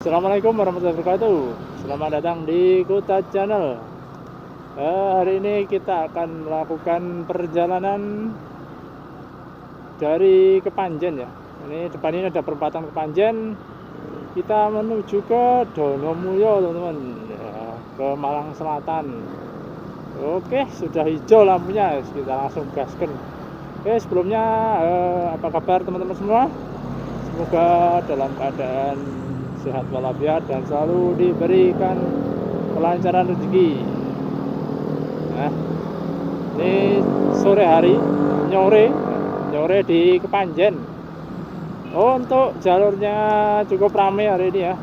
Assalamualaikum warahmatullahi wabarakatuh. Selamat datang di Kuta Channel. Hari ini kita akan melakukan perjalanan dari Kepanjen ya. Ini depan ini ada perempatan Kepanjen. Kita menuju ke Donomulyo teman-teman, ya, ke Malang Selatan. Oke, sudah hijau lampunya, kita langsung gaskan. Oke, sebelumnya apa kabar teman-teman semua? Semoga dalam keadaan sehat walafiat dan selalu diberikan kelancaran rezeki. Nah, ini sore hari, nyore di Kepanjen. Untuk jalurnya cukup ramai hari ini ya.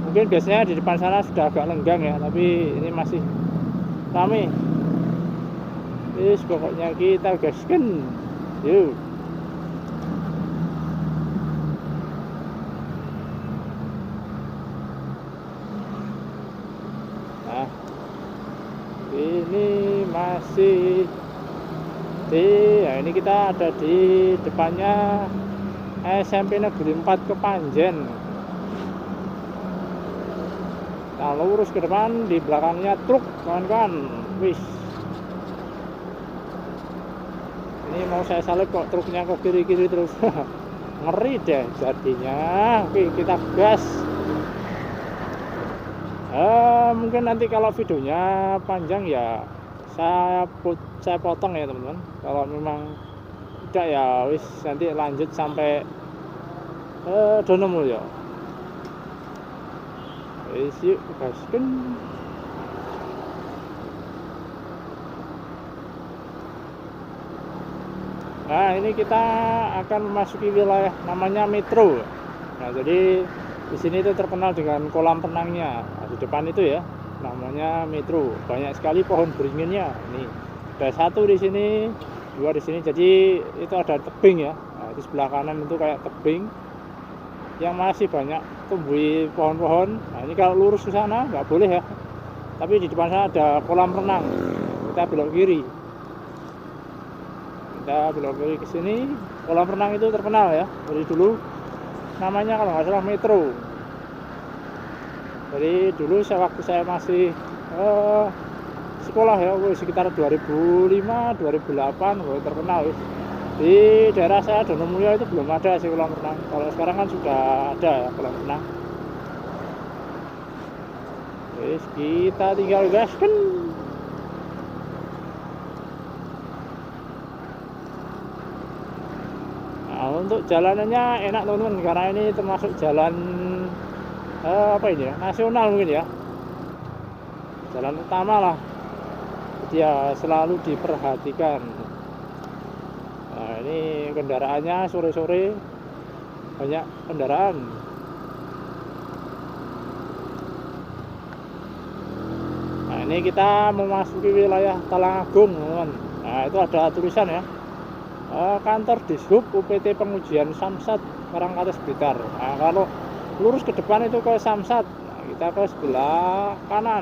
Mungkin biasanya di depan sana sudah agak lenggang ya, tapi ini masih ramai. Pokoknya kita gaskan. Yuk. Ini masih ya ini kita ada di depannya SMP Negeri 4 Kepanjen. Nah, lurus ke depan, di belakangnya truk kawan-kawan. Wis, ini mau saya salib kok truknya ke kiri-kiri terus. Ngeri deh jadinya. Oke, kita gas. Mungkin nanti kalau videonya panjang ya saya potong ya teman-teman. Kalau memang tidak ya wis nanti lanjut sampai Donomulyo. Wis yuk gaskan. Nah, ini kita akan memasuki wilayah namanya Metro. Nah, jadi di sini itu terkenal dengan kolam renangnya. Nah, di depan itu ya, namanya Metro. Banyak sekali pohon beringinnya. Ini ada satu di sini, dua di sini. Jadi itu ada tebing ya. Nah, di sebelah kanan itu kayak tebing yang masih banyak tumbuh pohon-pohon. Nah, ini kalau lurus ke sana nggak boleh ya. Tapi di depan sana ada kolam renang. Kita belok kiri. Kita belok kiri ke sini. Kolam renang itu terkenal ya dari dulu. Namanya kalau nggak salah Metro. Jadi dulu waktu saya masih sekolah ya, sekitar 2005-2008 terkenal. Di daerah saya Donomulyo itu belum ada sih kolam renang. Kalau sekarang kan sudah ada ya kolam renang. Terus kita tinggal gaskan. Nah, untuk jalanannya enak teman-teman, karena ini termasuk jalan apa ini ya, nasional mungkin ya, jalan utama lah, dia selalu diperhatikan. Nah, ini kendaraannya sore-sore banyak kendaraan. Nah, ini kita memasuki wilayah Talangagung teman-teman. Nah, itu ada tulisan ya, kantor Dishub UPT Pengujian Samsat Karangkates Blitar. Nah, kalau lurus ke depan itu ke Samsat. Nah, kita ke sebelah kanan.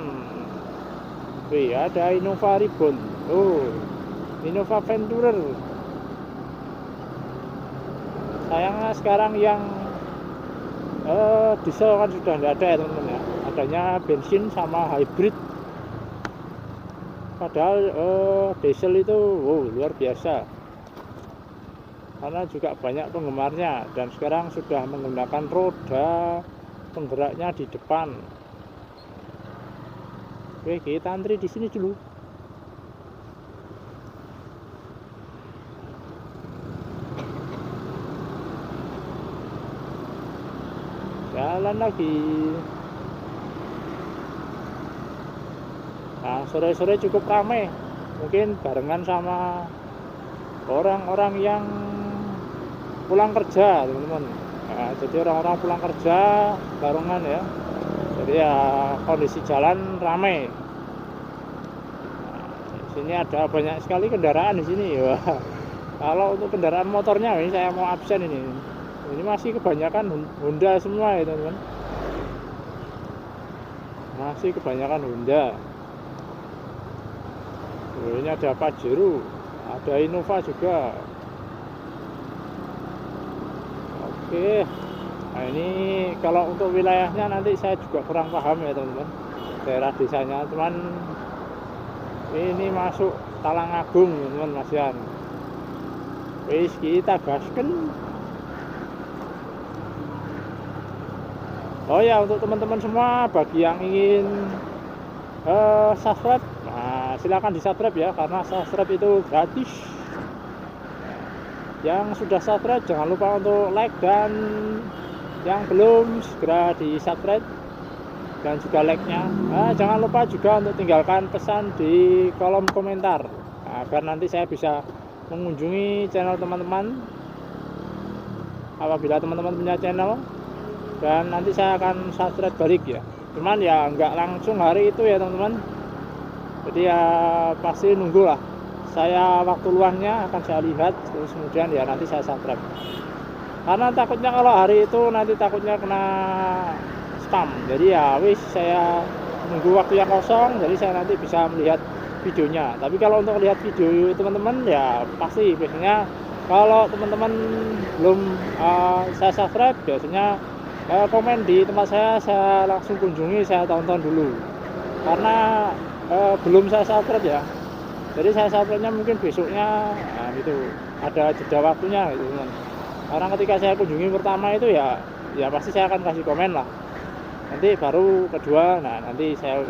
Wih, ada Innova Ribbon. Oh, Innova Venturer. Sayangnya sekarang yang diesel kan sudah tidak ada ya teman-teman ya. Adanya bensin sama hybrid. Padahal diesel itu luar biasa. Karena juga banyak penggemarnya, dan sekarang sudah menggunakan roda penggeraknya di depan. Oke, kita antri di sini dulu. Jalan lagi. Nah, sore-sore cukup ramai. Mungkin barengan sama orang-orang yang pulang kerja teman-teman. Nah, jadi orang-orang pulang kerja barengan ya, jadi ya kondisi jalan ramai. Nah, di sini ada banyak sekali kendaraan di sini. Wah, kalau untuk kendaraan motornya ini saya mau absen ini masih kebanyakan Honda semua ya teman-teman, masih kebanyakan Honda. Ini ada Pajero, ada Innova juga. Oke, Nah ini kalau untuk wilayahnya nanti saya juga kurang paham ya teman-teman, daerah desanya. Cuman ini masuk Talangagung teman-teman masian. Wis kita gasken. Oh ya, untuk teman-teman semua bagi yang ingin subscribe, nah silakan di subscribe ya, karena subscribe itu gratis. Yang sudah subscribe jangan lupa untuk like, dan yang belum segera di subscribe dan juga like-nya. Nah, jangan lupa juga untuk tinggalkan pesan di kolom komentar, agar nanti saya bisa mengunjungi channel teman-teman apabila teman-teman punya channel, dan nanti saya akan subscribe balik ya. Cuman ya nggak langsung hari itu ya teman-teman, jadi ya pasti nunggulah saya waktu luangnya, akan saya lihat terus kemudian ya nanti saya subscribe, karena takutnya kalau hari itu nanti takutnya kena spam. Jadi ya wis, saya nunggu waktu yang kosong, jadi saya nanti bisa melihat videonya. Tapi kalau untuk lihat video teman-teman ya pasti biasanya kalau teman-teman belum saya subscribe, biasanya komen di tempat saya langsung kunjungi, saya tonton dulu, karena belum saya subscribe ya. Jadi saya subscribe-nya mungkin besoknya, nah gitu, ada jeda waktunya gitu teman. Karena ketika saya kunjungi pertama itu ya pasti saya akan kasih komen lah. Nanti baru kedua, nah nanti saya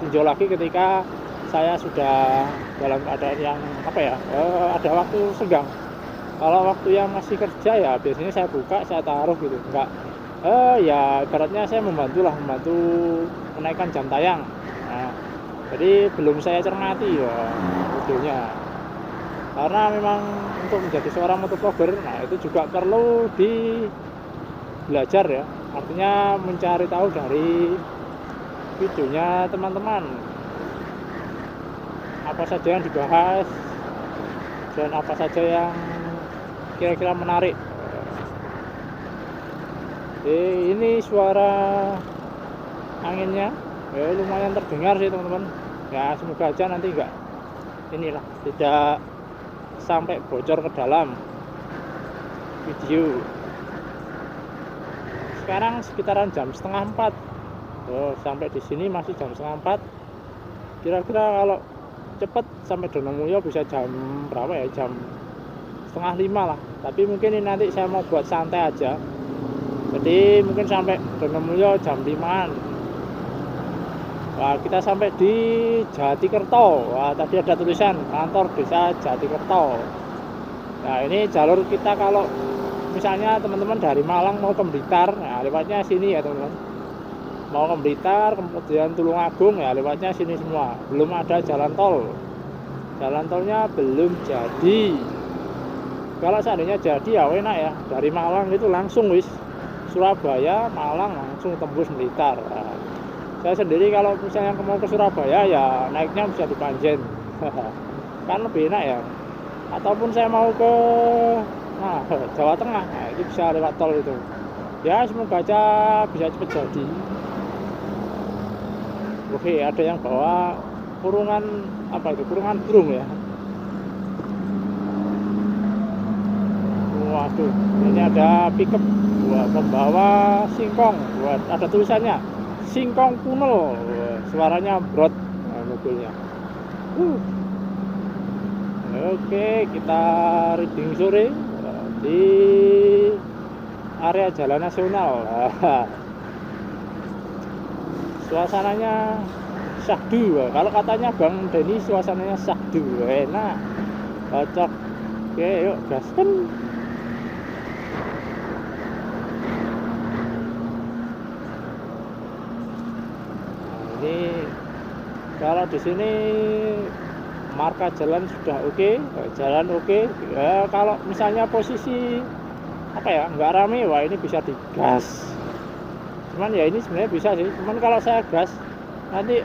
tinjau lagi ketika saya sudah dalam keadaan yang ada waktu senggang. Kalau waktu yang masih kerja ya biasanya saya buka, saya taruh gitu, enggak ya ibaratnya saya membantu menaikkan jam tayang. Nah, jadi belum saya cermati ya videonya, karena memang untuk menjadi seorang motovlogger, nah itu juga perlu belajar ya, artinya mencari tahu dari videonya teman-teman, apa saja yang dibahas dan apa saja yang kira-kira menarik. Ini suara anginnya ya lumayan terdengar sih teman-teman. Ya semoga aja nanti tidak sampai bocor ke dalam video. Sekarang sekitaran jam 3:30. Sampai di sini masih jam 3:30. Kira-kira kalau cepet sampai Donomulyo bisa jam berapa ya? Jam 4:30 lah. Tapi mungkin ini nanti saya mau buat santai aja. Jadi mungkin sampai Donomulyo jam 5-an. Wah, kita sampai di Jatikerto. Wah, tadi ada tulisan kantor desa Jatikerto. Nah, ini jalur kita kalau misalnya teman-teman dari Malang mau ke Blitar, nah lewatnya sini ya teman-teman. Mau ke Blitar, kemudian Tulungagung, ya lewatnya sini semua. Belum ada jalan tol. Jalan tolnya belum jadi. Kalau seandainya jadi ya enak ya. Dari Malang itu langsung wis Surabaya, Malang langsung tembus Blitar. Nah, saya sendiri kalau misalnya mau ke Surabaya ya naiknya bisa di Panjen. Kan lebih enak ya. Ataupun saya mau ke Jawa Tengah, nah itu bisa lewat tol itu. Ya semoga aja bisa cepet jadi. Oke, ada yang bawa kurungan kurungan burung ya. Waduh, ini ada pickup pembawa singkong. Ada tulisannya singkong kuno. Suaranya brot mobilnya. Oke, kita reading sore di area Jalan Nasional. Suasananya syahdu. Kalau katanya Bang Denny suasananya syahdu, enak, cocok. Oke, yuk gaskan. Ini kalau di sini marka jalan sudah oke, jalan oke. Ya, kalau misalnya posisi nggak rame, wah ini bisa digas. Cuman ya ini sebenarnya bisa sih. Cuman kalau saya gas nanti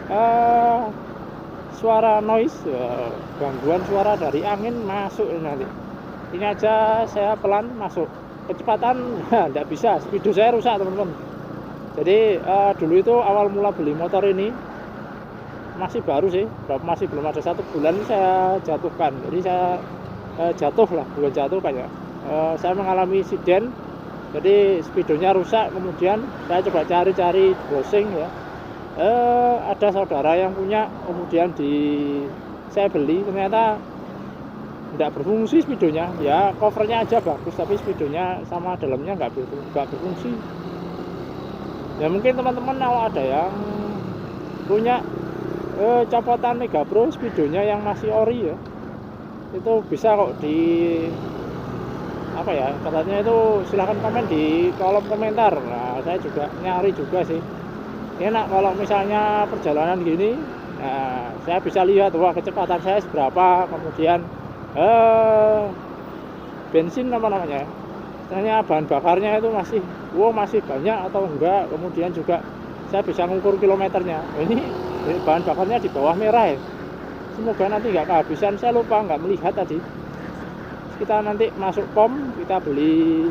suara noise, gangguan suara dari angin masuk ini nanti. Ini aja saya pelan masuk. Kecepatan nggak bisa, speedo saya rusak teman-teman. Jadi dulu itu awal mula beli motor ini masih baru sih, masih belum ada 1 bulan saya jatuhkan. Jadi saya jatuh lah, bukan jatuh kayak saya mengalami insiden jadi speedonya rusak. Kemudian saya coba cari-cari browsing ya, ada saudara yang punya, kemudian saya beli, ternyata tidak berfungsi speedonya. Ya covernya aja bagus, tapi speedonya sama dalamnya nggak berfungsi. Ya mungkin teman-teman kalau ada yang punya copotan Mega Pro speedonya yang masih ori ya, itu bisa kok di apa ya, katanya itu silahkan komen di kolom komentar. Nah saya juga nyari juga sih, enak kalau misalnya perjalanan gini. Nah saya bisa lihat wah kecepatan saya seberapa, kemudian bensin apa namanya, ternyata bahan bakarnya itu masih banyak atau enggak. Kemudian juga saya bisa ngukur kilometernya. Ini bahan bakarnya di bawah merah ya, semoga nanti nggak kehabisan. Saya lupa nggak melihat tadi. Kita nanti masuk pom, kita beli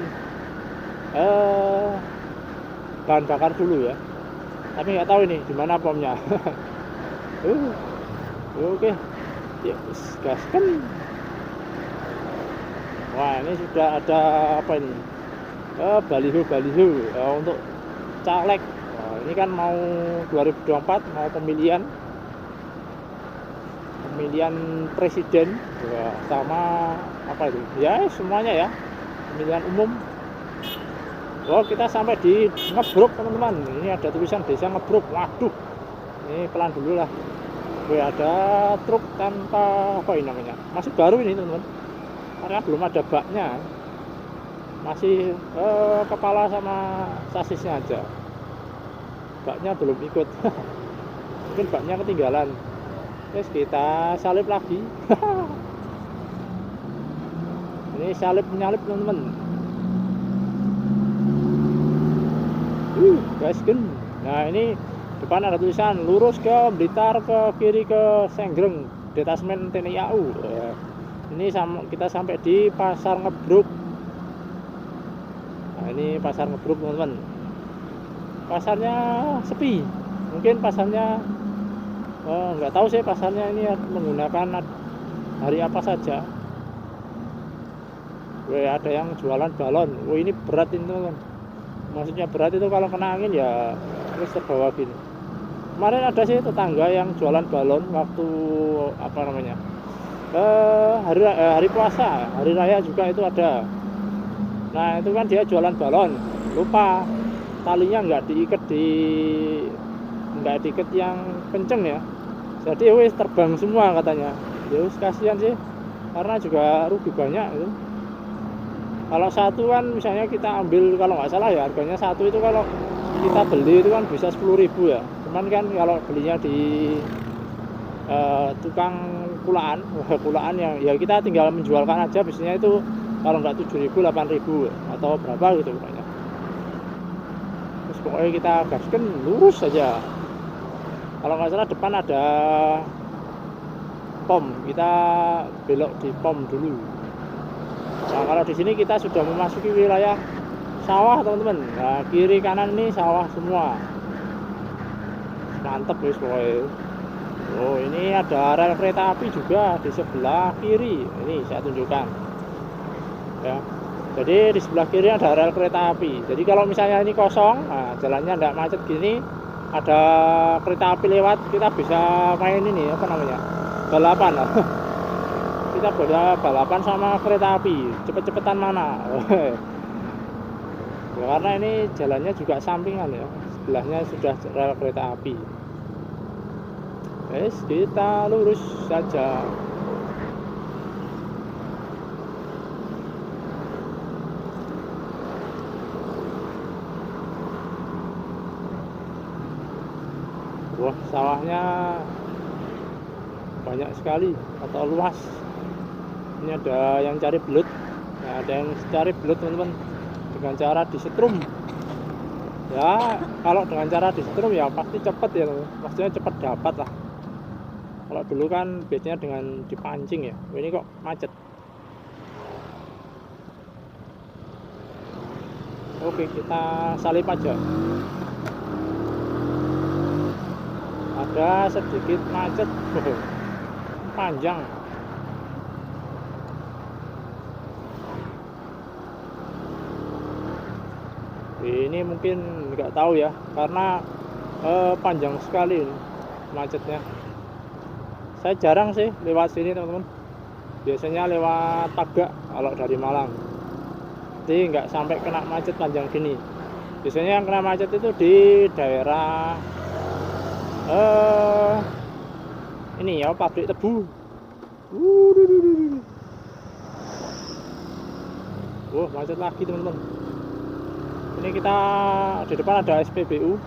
bahan bakar dulu ya, tapi nggak tahu ini di mana pomnya. Oke, ya gaskan. Wah ini sudah ada apa ini, baliho untuk caleg. Nah, ini kan mau 2024, mau pemilihan presiden ya, sama apa itu ya, semuanya ya, pemilihan umum. Oh kita sampai di Ngebruk teman-teman, ini ada tulisan desa Ngebruk. Waduh, ini pelan dulu lah. Ada truk tanpa apa ini namanya, masih baru ini teman-teman, karena belum ada baknya, masih kepala sama sasisnya aja, baknya belum ikut. Mungkin baknya ketinggalan. Terus kita salip lagi. Ini salip menyalip teman-teman. Gasken. Nah ini depan ada tulisan lurus ke Blitar, ke kiri ke Senggreng, detasmen TNI AU. Ini kita sampai di Pasar Ngebruk. Nah ini Pasar Ngebruk teman-teman. Pasarnya sepi, mungkin pasarnya nggak tahu sih pasarnya ini menggunakan hari apa saja. Ada yang jualan balon. Ini berat ini teman-teman. Maksudnya berat itu kalau kena angin ya terus terbawa gini. Kemarin ada sih tetangga yang jualan balon waktu apa namanya, hari puasa, hari raya juga itu ada. Nah itu kan dia jualan balon, lupa talinya nggak diikat yang kenceng ya, jadi wis terbang semua katanya. Ya wis kasihan sih, karena juga rugi banyak itu. Kalau satu kan misalnya kita ambil, kalau nggak salah ya harganya satu itu kalau kita beli itu kan bisa 10.000 ya. Cuman kan kalau belinya di tukang kulaan yang ya kita tinggal menjualkan aja, biasanya itu kalau nggak 7.000 8.000 atau berapa gitu pokoknya. Terus pokoknya kita gaskan lurus saja. Kalau nggak salah depan ada pom, kita belok di pom dulu. Nah kalau di sini kita sudah memasuki wilayah sawah teman-teman. Nah kiri kanan ini sawah semua, mantep guys pokoknya. Oh ini ada rel kereta api juga di sebelah kiri, ini saya tunjukkan ya. Jadi di sebelah kiri ada rel kereta api. Jadi kalau misalnya ini kosong, nah, jalannya tidak macet gini, ada kereta api lewat, kita bisa main ini apa namanya, balapan lah. Kita bisa balapan sama kereta api, cepet-cepetan mana. Ya, karena ini jalannya juga sampingan ya, sebelahnya sudah rel kereta api. Kita lurus saja. Wah sawahnya banyak sekali atau luas. Ini ada yang cari belut. Nah, ada yang cari belut teman-teman dengan cara disetrum. Ya kalau dengan cara disetrum ya pasti cepet ya teman. Maksudnya cepet dapat lah. Kalau dulu kan biasanya dengan dipancing ya. Ini kok macet. Oke kita salip aja. Ada sedikit macet. Panjang. Ini mungkin nggak tahu ya, karena panjang sekali ini macetnya. Saya jarang sih lewat sini teman-teman, biasanya lewat Tagak kalau dari Malang, jadi nggak sampai kena macet panjang gini. Biasanya yang kena macet itu di daerah ini ya, pabrik tebu. Wah, macet lagi teman-teman. Ini kita di depan ada SPBU,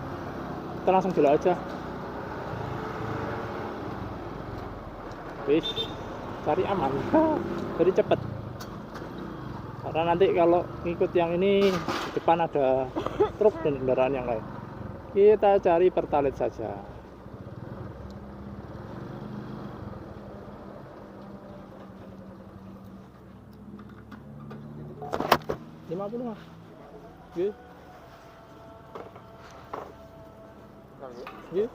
kita langsung belok aja. Wis, cari aman, jadi cepet. Karena nanti kalau ngikut yang ini di depan ada truk dan kendaraan yang lain. Kita cari Pertalite saja. $50 Mas. Nggih. Nggih.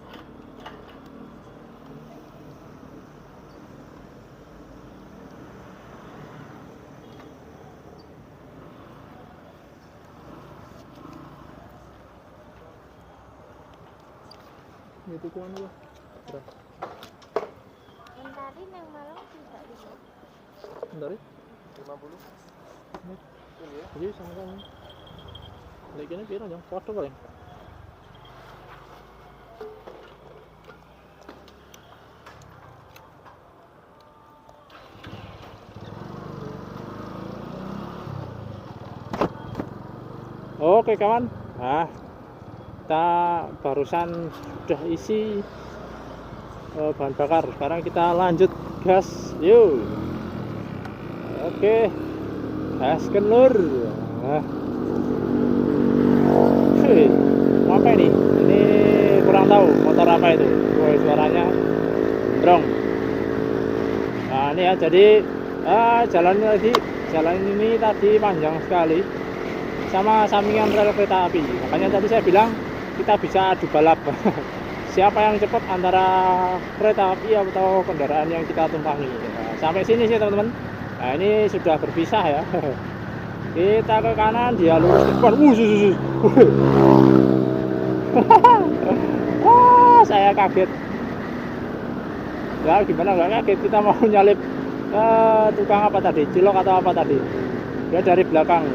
Itu kuan ya. Mentari nang Malang tidak bisa. Mentari 50. Ini ya. Iya sama-sama. Lek kene piro ya? Foto paling. Oke kawan. Nah, kita barusan sudah isi bahan bakar. Sekarang kita lanjut gas. Yuk. Oke. Gas kenur. Nah. Apa ini? Ini kurang tahu motor apa itu. Woi, suaranya brong. Nah, ini ya, jadi jalan ini tadi panjang sekali sama sampingan rel kereta api. Makanya tadi saya bilang kita bisa adu balap. Siapa yang cepat antara kereta api atau kendaraan yang kita tumpangi. Nah, sampai sini sih teman-teman. Nah, ini sudah berpisah ya. Kita ke kanan, dia lurus ke depan. Saya kaget. Ya gimana nggak kaget, kita mau nyalip tukang apa tadi, cilok atau apa tadi. Dia dari belakang.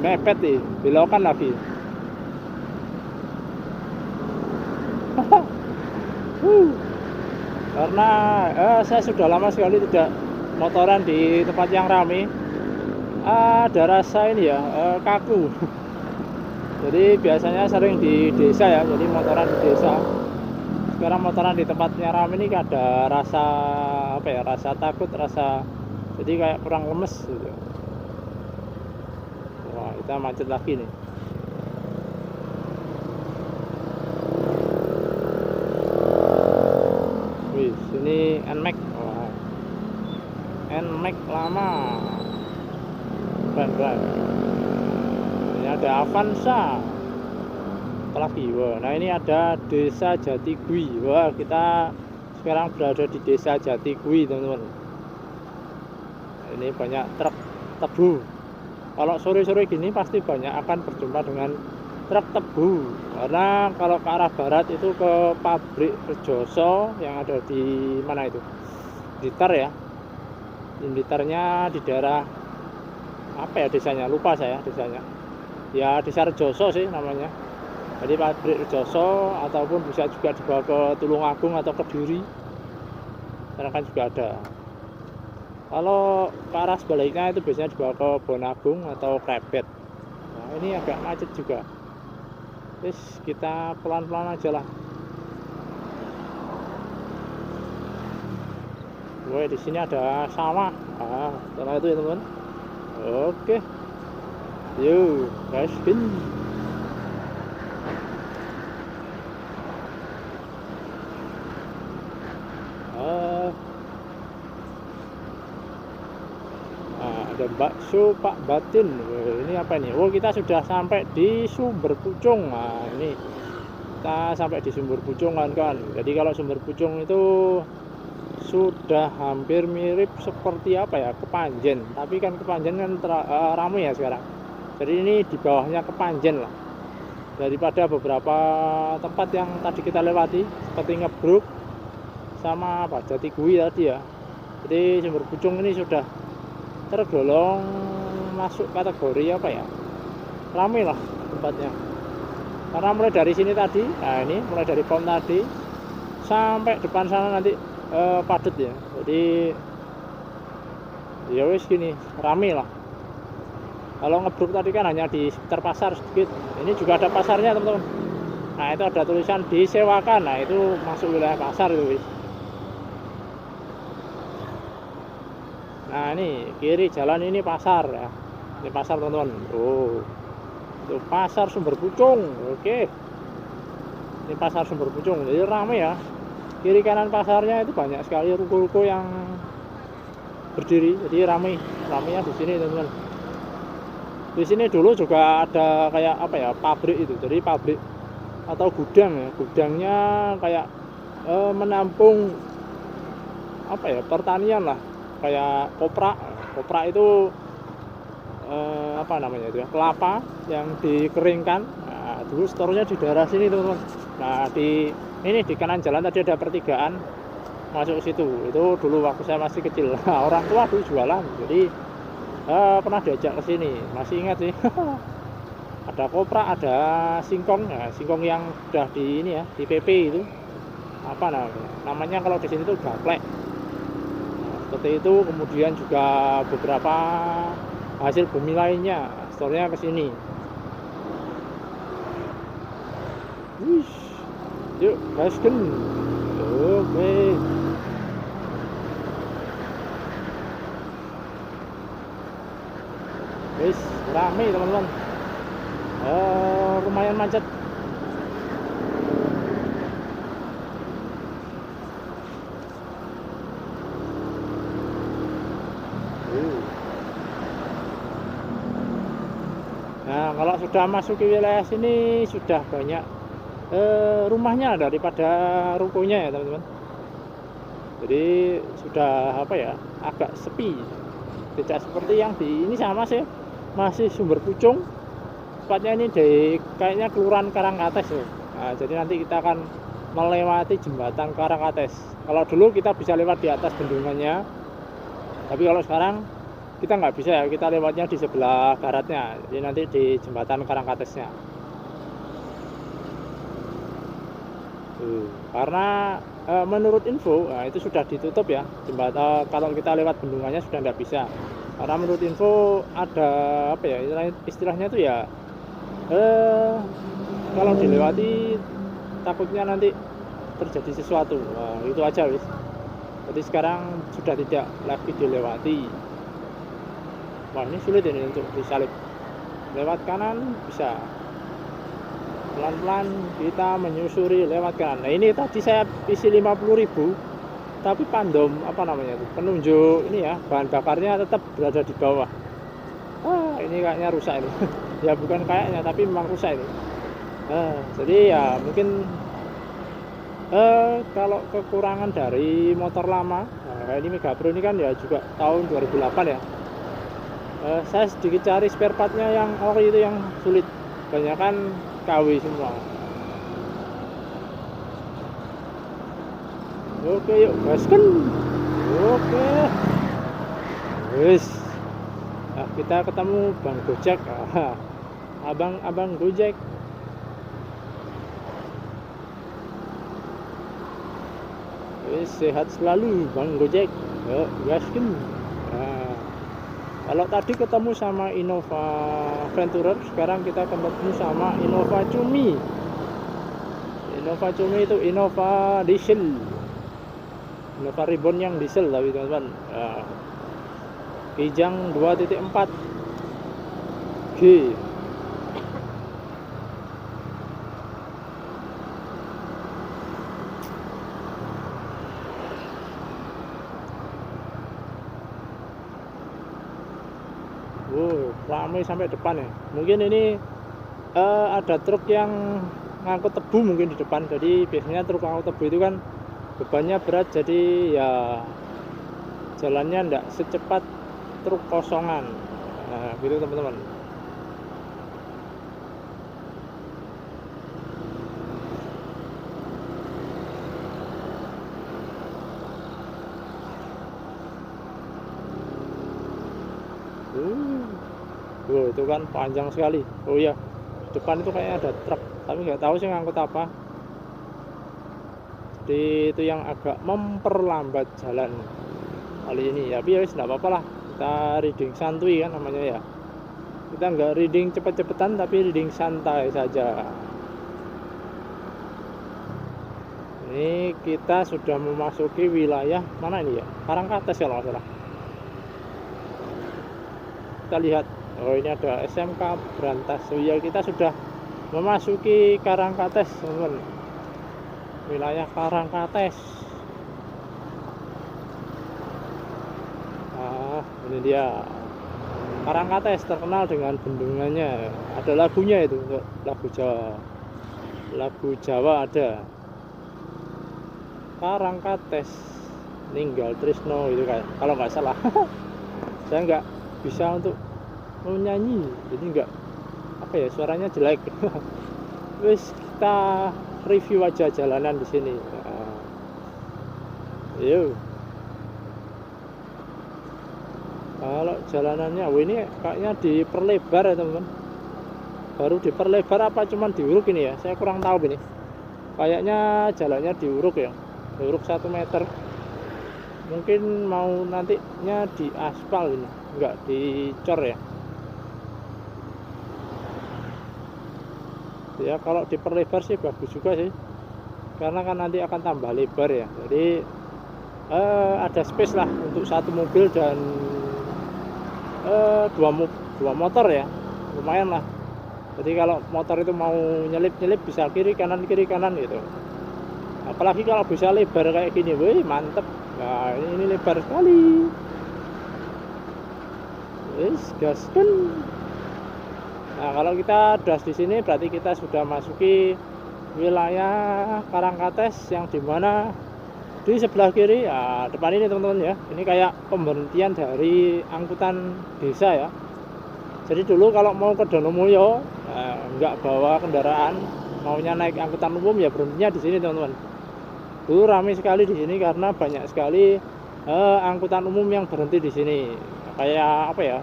Mepet nih, belokan lagi. Karena saya sudah lama sekali tidak motoran di tempat yang ramai. Ada rasa ini ya, kaku. Jadi biasanya sering di desa ya, jadi motoran di desa. Sekarang motoran di tempatnya ramai ini ada rasa apa ya, rasa takut, rasa jadi kayak kurang lemes gitu. Wah, kita macet lagi nih. Wih, ini NMAX. Wah, NMAX lama. Keren. Ini ada Avanza. Apalagi, wah, nah ini ada Desa Jatigui. Wah, kita sekarang berada di Desa Jatigui teman-teman. Ini banyak truk tebu. Kalau sore-sore gini pasti banyak akan berjumpa dengan truk tebu. Karena kalau ke arah barat itu ke pabrik Rejoso yang ada di mana itu? Blitar ya. Di Blitarnya di daerah apa ya desanya, lupa saya desanya ya, Desa Rejoso sih namanya. Jadi pabrik Rejoso ataupun bisa juga dibawa ke Tulungagung atau Kediri, karena kan juga ada. Kalau ke arah sebaliknya itu biasanya dibawa ke Bonagung atau Krebet. Nah, ini agak macet juga. Terus kita pelan-pelan aja lah. Woi, di sini ada sawah. Setelah itu ya teman. Oke, yuk gaskin. Ada bakso Pak Batin. Ini apa ini? Oh, kita sudah sampai di Sumber Pucung. Nah, ini kita sampai di Sumber Pucung kan. Jadi kalau Sumber Pucung itu sudah hampir mirip seperti apa ya, Kepanjen. Tapi kan Kepanjen kan ramai ya sekarang. Jadi ini di bawahnya Kepanjen lah, daripada beberapa tempat yang tadi kita lewati seperti Ngebruk sama apa Jatigui tadi ya. Jadi Sumber Pucung ini sudah tergolong masuk kategori apa ya, ramai lah tempatnya, karena mulai dari sini tadi, nah ini mulai dari pom tadi sampai depan sana nanti padat ya. Jadi ya wis gini, rame lah. Kalau Ngebruk tadi kan hanya di sekitar pasar sedikit, ini juga ada pasarnya teman-teman. Nah itu ada tulisan disewakan, nah itu masuk wilayah pasar itu wis. Nah ini kiri jalan ini pasar ya, ini pasar teman-teman. Oh itu pasar Sumber Pucung. Oke, ini pasar Sumber Pucung, jadi rame ya. Kiri kanan pasarnya itu banyak sekali ruko-ruko yang berdiri, jadi ramenya di sini teman-teman. Di sini dulu juga ada kayak apa ya, pabrik itu, jadi pabrik atau gudang ya, gudangnya kayak menampung apa ya, pertanian lah, kayak kopra itu apa namanya itu ya, kelapa yang dikeringkan. Nah, dulu store-nya di daerah sini teman-teman. Nah di ini di kanan jalan tadi ada pertigaan masuk ke situ, itu dulu waktu saya masih kecil. Orang tua dulu jualan, jadi pernah diajak ke sini, masih ingat sih. Ada kopra, ada singkong, ya, singkong yang sudah di ini ya, di PP itu apa namanya kalau di sini tuh gaplek. Nah, seperti itu. Kemudian juga beberapa hasil bumi lainnya, store-nya ke sini. Wih, yuk gasken. Oke. Wis rame teman-teman, lumayan macet. Nah kalau sudah masuk ke wilayah sini sudah banyak rumahnya daripada rukonya ya teman-teman. Jadi sudah apa ya, agak sepi, tidak seperti yang di ini sama sih, masih Sumber Pucung, tepatnya ini di kayaknya Kelurahan Karangkates loh. Nah, jadi nanti kita akan melewati jembatan Karangkates. Kalau dulu kita bisa lewat di atas bendungannya, tapi kalau sekarang kita nggak bisa ya, kita lewatnya di sebelah baratnya, jadi nanti di jembatan Karangkatesnya. Karena menurut info, nah itu sudah ditutup ya jembatan, kalau kita lewat bendungannya sudah nggak bisa. Karena menurut info ada apa ya, istilahnya itu ya kalau dilewati takutnya nanti terjadi sesuatu. Nah, itu aja wis. Jadi sekarang sudah tidak lagi dilewati. Wah ini sulit ini untuk disalip. Lewat kanan bisa, pelan-pelan kita menyusuri lewat kanan. Nah ini tadi saya isi 50.000, tapi pandom apa namanya itu, penunjuk ini ya, bahan bakarnya tetap berada di bawah. Ini kayaknya rusak ini. Ya bukan kayaknya, tapi memang rusak ini. Jadi ya mungkin kalau kekurangan dari motor lama, nah, ini Mega Pro ini kan ya juga tahun 2008 ya. Saya sedikit cari spare partnya yang ori itu yang sulit, kebanyakan KW semua. Oke yuk gaskan. Oke wis, nah, kita ketemu Bang Gojek. Abang Gojek. Wis sehat selalu Bang Gojek. Yuk gaskan. Nah, kalau tadi ketemu sama Innova Venturer, sekarang kita ketemu sama Innova Cumi. Innova Cumi itu Innova diesel, Innova Ribbon yang diesel tapi teman-teman. Kijang 2.4 G. Ramai sampai depan ya. Mungkin ini ada truk yang ngangkut tebu mungkin di depan. Jadi biasanya truk ngangkut tebu itu kan bebannya berat, jadi ya jalannya enggak secepat truk kosongan. Nah gitu teman-teman. Oh, itu kan panjang sekali. Oh iya, depan itu kayaknya ada truk, tapi nggak tahu sih ngangkut apa. Jadi itu yang agak memperlambat jalan kali ini. Tapi ya wis nggak apa-apa lah. Kita reading santuy kan namanya ya. Kita nggak reading cepet-cepetan, tapi reading santai saja. Ini kita sudah memasuki wilayah mana ini ya? Karangkates kalau nggak salah. Kita lihat, oh ini ada SMK Brantas. Oh ya, kita sudah memasuki Karangkates, teman-teman. Wilayah Karangkates. Ah, ini dia. Karangkates terkenal dengan bendungannya. Ada lagunya itu untuk lagu Jawa. Lagu Jawa ada. Karangkates ninggal Trisno itu kayak kalau nggak salah. Saya nggak bisa untuk menyanyi, jadi nggak apa ya, suaranya jelek. Wis kita review aja jalanan di sini. Yuk. Kalau jalanannya, ini kayaknya diperlebar ya teman-teman. Baru diperlebar apa cuman diuruk ini ya? Saya kurang tahu ini. Kayaknya jalannya diuruk ya, diuruk 1 meter. Mungkin mau nantinya di aspal ini, nggak dicor ya. Ya kalau diperlebar sih bagus juga sih, karena kan nanti akan tambah lebar ya. Jadi ada space lah untuk 1 mobil dan 2 motor ya, lumayan lah. Jadi kalau motor itu mau nyelip-nyelip bisa kiri kanan gitu. Apalagi kalau bisa lebar kayak gini, wih mantep. Nah ini lebar sekali. Wis gaskan. Nah kalau kita das di sini berarti kita sudah masuki wilayah Karangkates, yang dimana di sebelah kiri ya depan ini teman-teman ya, ini kayak pemberhentian dari angkutan desa ya. Jadi dulu kalau mau ke Donomulyo nggak bawa kendaraan, maunya naik angkutan umum ya berhentinya di sini teman-teman. Dulu ramai sekali di sini karena banyak sekali angkutan umum yang berhenti di sini, kayak apa ya,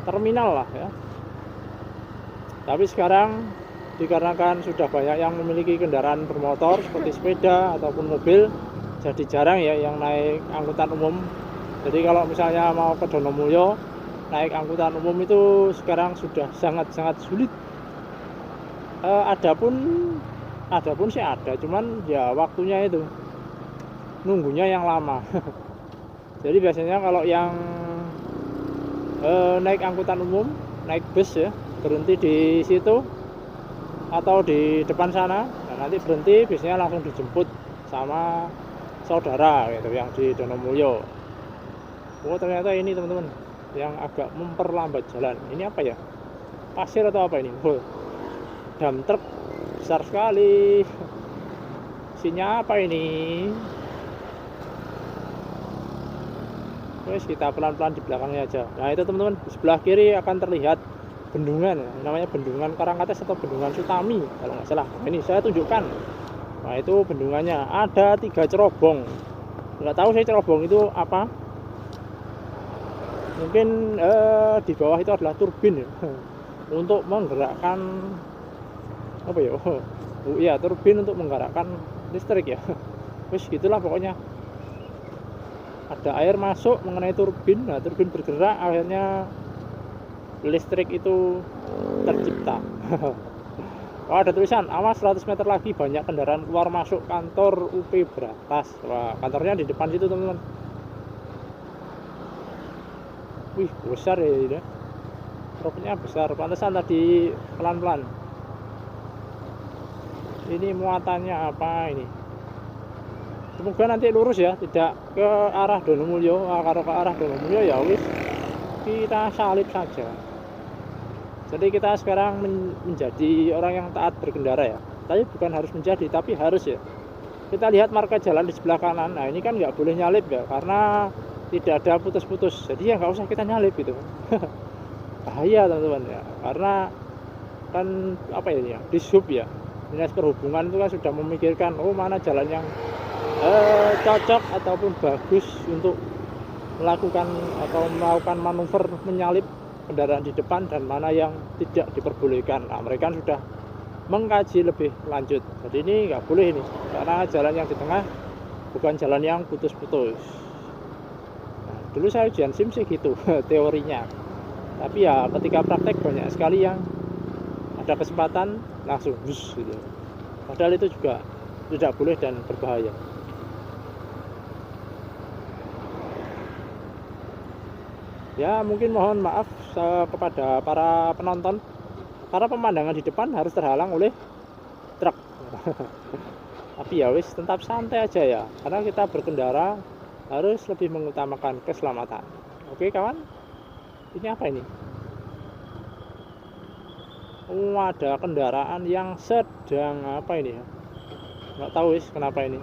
terminal lah ya. Tapi sekarang dikarenakan sudah banyak yang memiliki kendaraan bermotor seperti sepeda ataupun mobil, jadi jarang ya yang naik angkutan umum. Jadi kalau misalnya mau ke Donomulyo naik angkutan umum itu sekarang sudah sangat-sangat sulit. Adapun sih ada, cuman ya waktunya itu nunggunya yang lama. Jadi biasanya kalau yang naik angkutan umum, naik bus ya, berhenti di situ atau di depan sana. Nah, nanti berhenti biasanya langsung dijemput sama saudara gitu yang di Donomulyo. Oh ternyata ini teman-teman yang agak memperlambat jalan. Ini apa ya? Pasir atau apa ini? Oh, dam truk besar sekali. Isinya apa ini? Terus kita pelan-pelan di belakangnya aja. Nah itu teman-teman, di sebelah kiri akan terlihat bendungan, namanya bendungan Karangkates atau bendungan Sutami kalau nggak salah. Nah, ini saya tunjukkan. Nah itu bendungannya, ada 3 cerobong. Nggak tahu saya cerobong itu apa. Mungkin di bawah itu adalah turbin ya, untuk menggerakkan apa ya? Oh iya, turbin untuk menggerakkan listrik ya. Terus gitulah pokoknya. Ada air masuk mengenai turbin, nah turbin bergerak, akhirnya listrik itu tercipta. Oh, ada tulisan, awas 100 meter lagi banyak kendaraan keluar masuk kantor UP Brantas. Wah, kantornya di depan situ teman-teman. Wih, besar ya ini. Truknya besar, pantesan tadi pelan-pelan. Ini muatannya apa ini? Semoga nanti lurus ya, tidak ke arah Donomulyo. Kalau ke arah Donomulyo ya wis kita salib saja. Jadi kita sekarang menjadi orang yang taat berkendara ya. Tapi bukan harus menjadi, tapi harus ya. Kita lihat marka jalan di sebelah kanan. Nah ini kan nggak boleh nyalip ya, karena tidak ada putus-putus. Jadi ya nggak usah kita nyalip gitu. Bahaya teman-teman ya, karena kan apa ya, di sub ya, dinas perhubungan itu kan sudah memikirkan mana jalan yang cocok ataupun bagus untuk melakukan manuver menyalip kendaraan di depan dan mana yang tidak diperbolehkan. Nah, mereka sudah mengkaji lebih lanjut. Jadi ini nggak boleh ini, karena jalan yang di tengah bukan jalan yang putus-putus. Nah, dulu saya ujian SIM sih gitu teorinya. Tapi ya ketika praktek banyak sekali yang ada kesempatan langsung bus gitu. Padahal itu juga tidak boleh dan berbahaya. Ya mungkin mohon maaf kepada para penonton, karena pemandangan di depan harus terhalang oleh truk. Tapi ya wis, tetap santai aja ya, karena kita berkendara harus lebih mengutamakan keselamatan. Oke kawan, ini apa ini? Oh, ada kendaraan yang sedang apa ini ya? Nggak tahu wis kenapa ini.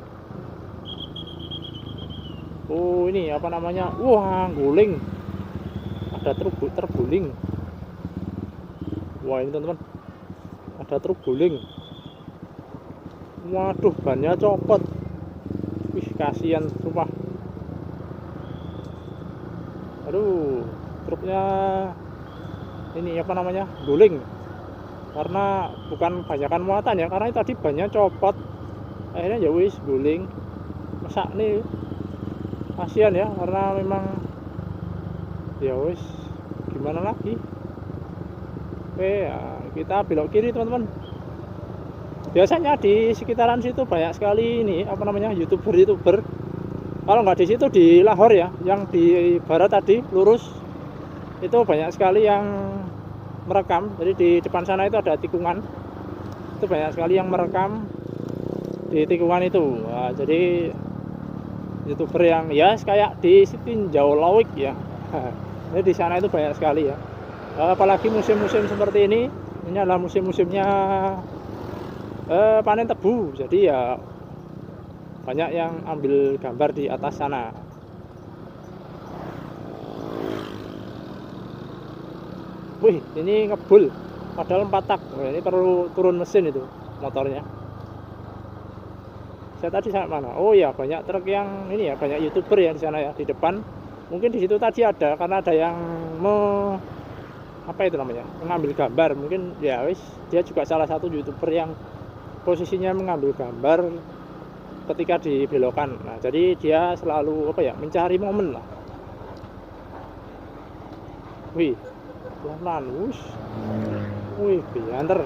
Oh ini apa namanya? Wah, guling. Ada truk terguling. Wah ini teman-teman, ada truk guling. Waduh, bannya copot. Wih, kasihan sumpah. Aduh, truknya ini apa namanya, guling. Karena bukan banyakan muatan ya, karena tadi bannya copot. Akhirnya ya wis guling. Masa nih kasihan ya, karena memang ya wis gimana lagi. Oke ya, kita belok kiri teman-teman. Biasanya di sekitaran situ banyak sekali ini apa namanya youtuber. Kalau nggak di situ di Lahore ya, yang di barat tadi lurus itu banyak sekali yang merekam. Jadi di depan sana itu ada tikungan, itu banyak sekali yang merekam di tikungan itu. Nah, jadi youtuber yang ya kayak di Tinjau Lawik ya. Jadi di sana itu banyak sekali ya. Apalagi musim-musim seperti ini adalah musim-musimnya panen tebu. Jadi ya banyak yang ambil gambar di atas sana. Wih, ini ngebul. Padahal 4 tak. Wah, ini perlu turun mesin itu motornya. Saya tadi sampai mana? Oh ya, banyak truk yang ini ya, banyak youtuber ya di sana ya, di depan. Mungkin di situ tadi ada, karena ada yang apa itu namanya, mengambil gambar. Mungkin ya wis, dia juga salah satu youtuber yang posisinya mengambil gambar ketika di belokan. Nah, jadi dia selalu apa ya, mencari momen lah. Wih, pelan-pelan, wush. Wih, bianter.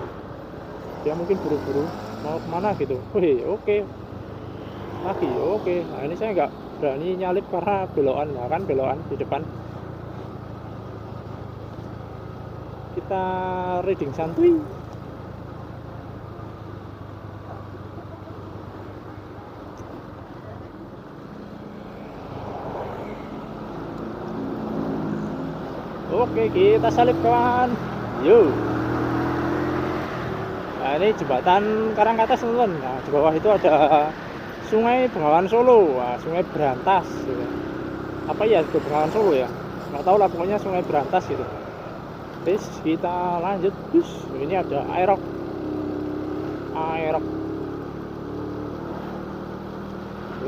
Dia mungkin buru-buru mau kemana gitu. Wih, oke. Lagi, oke. Nah, ini saya nggak berani nyalip karena belokan, nah kan belokan di depan. Kita reading santuy. Oke, kita salip kawan. Yuk. Nah, ini jembatan Karangkates teman-teman. Nah, di bawah itu ada Sungai Bengawan Solo. Nah, Sungai Berantas gitu. Apa ya itu Bengawan Solo ya? Nggak tahu lah, pokoknya Sungai Berantas gitu. Terus kita lanjut. Ini ada Aerox.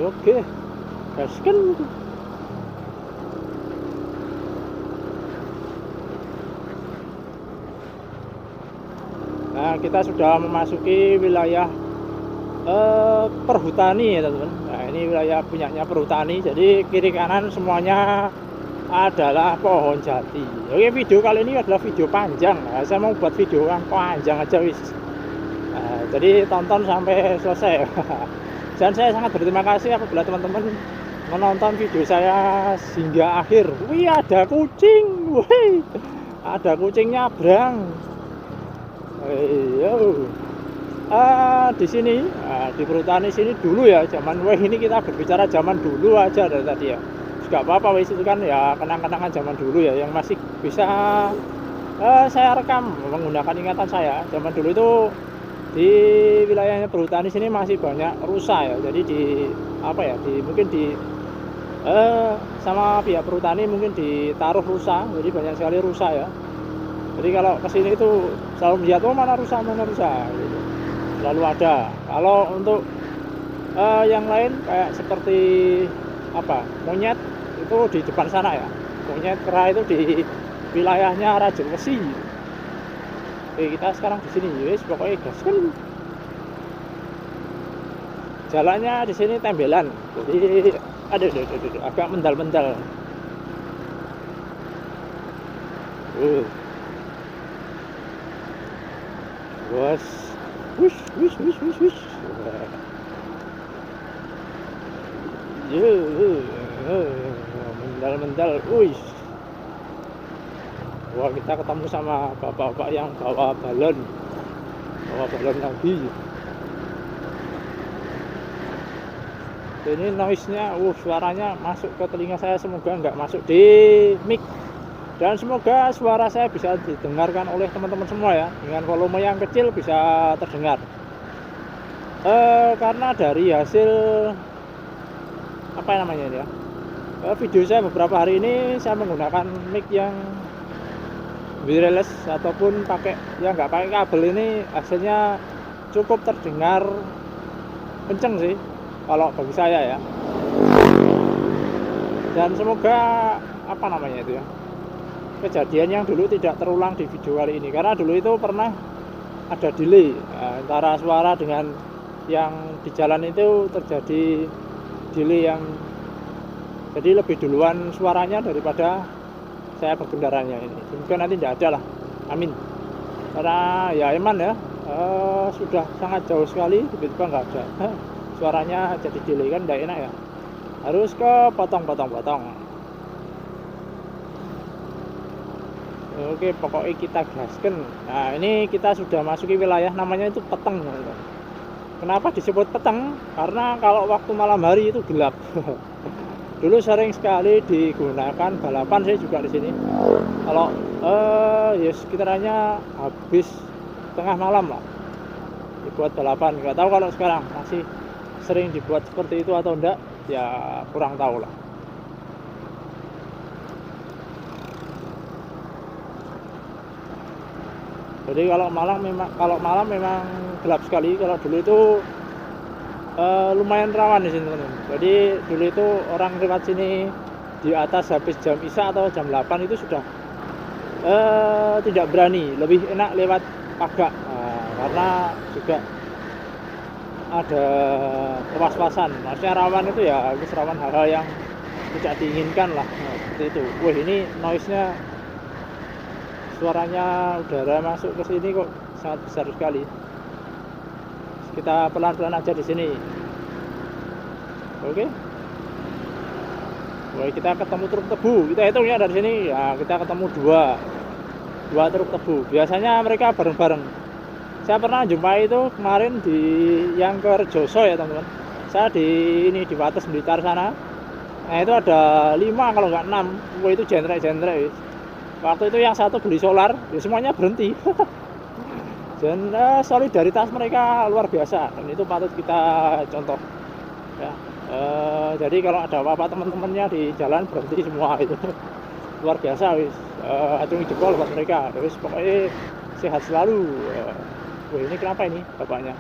Oke, gaskan. Nah, kita sudah memasuki wilayah perhutani ya teman-teman. Nah, ini wilayah punyanya perhutani. Jadi kiri kanan semuanya adalah pohon jati. Oke, video kali ini adalah video panjang. Nah, saya mau buat video yang panjang aja wis. Nah, jadi tonton sampai selesai. Dan saya sangat berterima kasih apabila teman-teman menonton video saya hingga akhir. Wih, ada kucing. Wih, ada kucing nyabrang. Di sini, di perhutani sini dulu ya, zaman ini kita berbicara zaman dulu aja dari tadi ya. Gak apa-apa wis, itu kan ya kenang-kenangan zaman dulu ya, yang masih bisa saya rekam menggunakan ingatan saya. Zaman dulu itu di wilayahnya perhutani sini masih banyak rusa ya. Jadi di apa ya, mungkin di sama pihak perhutani mungkin ditaruh rusa. Jadi banyak sekali rusa ya. Jadi kalau kesini itu selalu melihat, oh mana rusa gitu. Selalu ada. Kalau untuk yang lain kayak seperti apa, monyet itu di depan sana ya. Monyet kera itu di wilayahnya Raja Wesi. Oke, kita sekarang di sini, guys. Pokoknya gas kan. Jalannya di sini tembelan, jadi aduh, agak mendal-mendal. Bos, wush. Mendal, wush. Wah, kita ketemu sama bapak-bapak yang bawa balon lagi. Ini noise-nya, suaranya masuk ke telinga saya, semoga nggak masuk di mic. Dan semoga suara saya bisa didengarkan oleh teman-teman semua ya, dengan volume yang kecil bisa terdengar. Karena dari hasil apa namanya ini ya, video saya beberapa hari ini saya menggunakan mic yang wireless ataupun pakai yang nggak pakai kabel, ini hasilnya cukup terdengar kenceng sih kalau bagi saya ya. Dan semoga apa namanya itu ya, kejadian yang dulu tidak terulang di video kali ini, karena dulu itu pernah ada delay antara suara dengan yang di jalan itu, terjadi delay yang jadi lebih duluan suaranya daripada saya berkendaranya ini. Mungkin nanti tidak ada lah, amin. Karena ya Eman ya, sudah sangat jauh sekali tiba-tiba nggak ada suaranya, jadi delay kan tidak enak ya, harus ke potong. Oke, pokoknya kita gaskan. Nah, ini kita sudah masuki wilayah namanya itu Peteng. Kenapa disebut Peteng? Karena kalau waktu malam hari itu gelap. Dulu sering sekali digunakan balapan, saya juga di sini. Kalau ya sekiranya habis tengah malam lah dibuat balapan. Nggak tahu kalau sekarang masih sering dibuat seperti itu atau enggak, ya kurang tahu lah. Jadi kalau malam memang gelap sekali. Kalau dulu itu lumayan rawan di sini teman-teman. Jadi dulu itu orang lewat sini di atas habis jam Isya atau jam 8 itu sudah tidak berani, lebih enak lewat pagak. Karena juga ada kewas-wasan. Maksudnya rawan itu ya rawan hal-hal yang tidak diinginkan lah. Seperti itu. Wah, ini noise-nya, suaranya udara masuk ke sini kok sangat besar sekali. Kita pelan-pelan aja di sini. Oke. Wah, kita ketemu truk tebu. Kita hitungnya dari sini ya, kita ketemu dua truk tebu. Biasanya mereka bareng-bareng. Saya pernah jumpa itu kemarin di yang ke Rejoso ya teman-teman. Saya di Wates Blitar sana. Nah, itu ada 5 kalau nggak 6. Wah, itu jentrek. Waktu itu yang satu beli solar, ya semuanya berhenti. Dan solidaritas mereka luar biasa, dan itu patut kita contoh. Ya, jadi kalau ada apa-apa teman-temannya di jalan berhenti semua itu luar biasa, wis. Acungi jempol buat mereka. Terus pokoknya sehat selalu. Wah, ini kenapa ini bapaknya?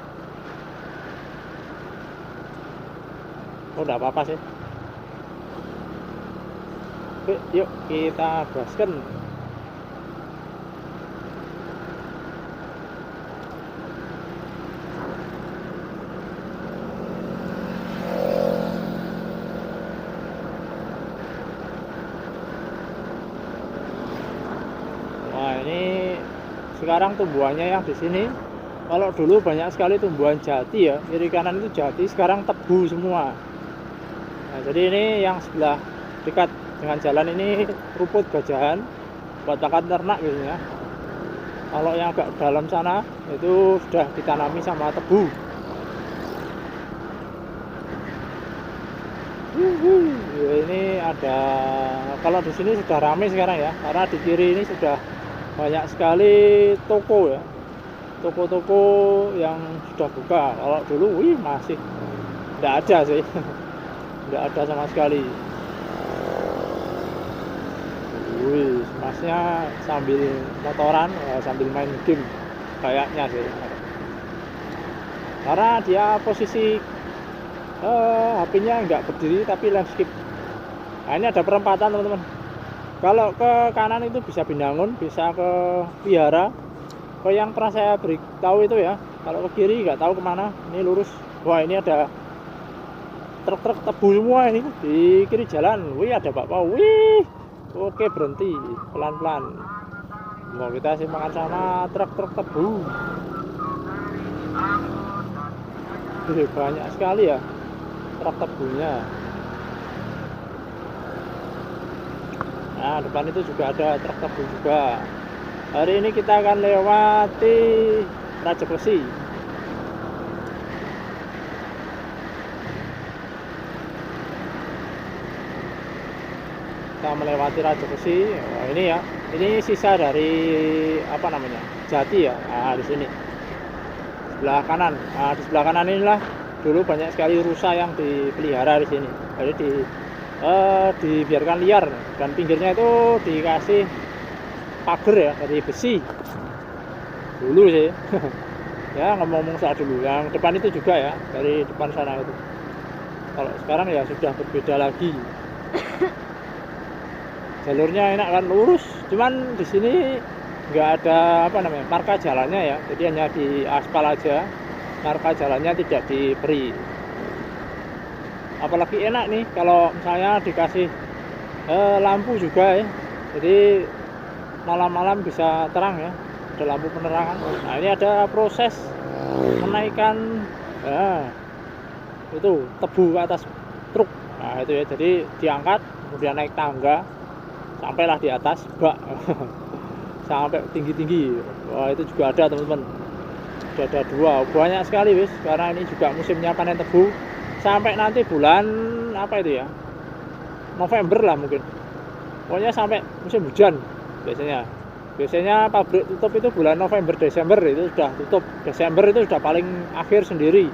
Oh, enggak apa-apa sih. Oke, yuk kita gaskan. Nah, ini sekarang tumbuhannya yang di sini, kalau dulu banyak sekali tumbuhan jati ya, kiri kanan itu jati, sekarang tebu semua. Nah, jadi ini yang sebelah dekat dengan jalan ini rumput gajahan buat pakan ternak biasanya. Kalau yang agak dalam sana itu sudah ditanami sama tebu. Ya, ini ada, kalau di sini sudah ramai sekarang ya, karena di kiri ini sudah banyak sekali toko ya, toko-toko yang sudah buka. Kalau dulu masih tidak ada sih. Tidak ada sama sekali. Masnya sambil motoran, sambil main game kayaknya sih, karena dia posisi HP-nya nggak berdiri tapi landscape. Nah, ini ada perempatan teman-teman. Kalau ke kanan itu bisa Binangun, bisa ke Vihara. Ke yang pernah saya beritahu itu ya. Kalau ke kiri nggak tahu kemana. Ini lurus. Wah, ini ada truk-truk tebu semua ini di kiri jalan. Wih, ada bakpao. Wih, oke, berhenti pelan-pelan. Mau kita simpangan sama truk-truk tebu. Banyak sekali ya truk tebunya. Nah, depan itu juga ada truk tebu juga. Hari ini kita akan lewati Raja Besi. Kita melewati Raja Besi. Wah, ini ya. Ini sisa dari apa namanya? Jati ya. Nah, di sini. Sebelah kanan. Nah, di sebelah kanan inilah dulu banyak sekali rusa yang dipelihara di sini. Jadi dibiarkan liar dan pinggirnya itu dikasih pagar ya dari besi dulu sih. Ya, ngomong-ngomong soal dulu, yang depan itu juga ya, dari depan sana itu. Kalau sekarang ya sudah berbeda lagi. Jalurnya enak kan, lurus, cuman di sini nggak ada apa namanya marka jalannya ya, jadi hanya di aspal aja, marka jalannya tidak diberi. Apalagi enak nih kalau misalnya dikasih lampu juga ya, jadi malam-malam bisa terang ya, ada lampu penerangan. Nah, ini ada proses menaikkan itu tebu ke atas truk. Nah, itu ya, jadi diangkat kemudian naik tangga sampailah di atas bak. Sampai tinggi-tinggi. Wah, itu juga ada teman-teman. Sudah ada 2, banyak sekali wis, karena ini juga musimnya panen tebu. Sampai nanti bulan apa itu ya, November lah mungkin, pokoknya sampai musim hujan biasanya pabrik tutup itu bulan November Desember itu sudah tutup. Desember itu sudah paling akhir sendiri.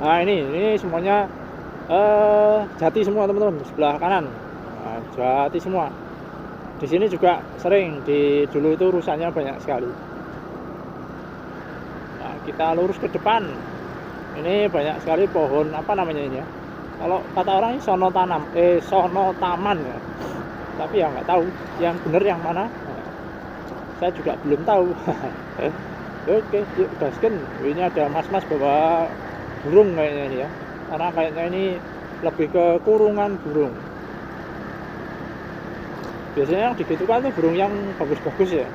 Nah, ini semuanya jati semua teman-teman, sebelah kanan. Nah, jati semua. Di sini juga sering, dulu itu rusaknya banyak sekali. Nah, kita lurus ke depan. Ini banyak sekali pohon apa namanya ini ya. Kalau kata orang ini sono taman ya. Tapi ya nggak tahu yang benar yang mana. Nah, saya juga belum tahu. Oke, yuk gasken. Ini ada mas-mas bawa burung kayaknya ini ya. Karena kayaknya ini lebih ke kurungan burung. Biasanya yang digitukan tuh burung yang bagus-bagus ya,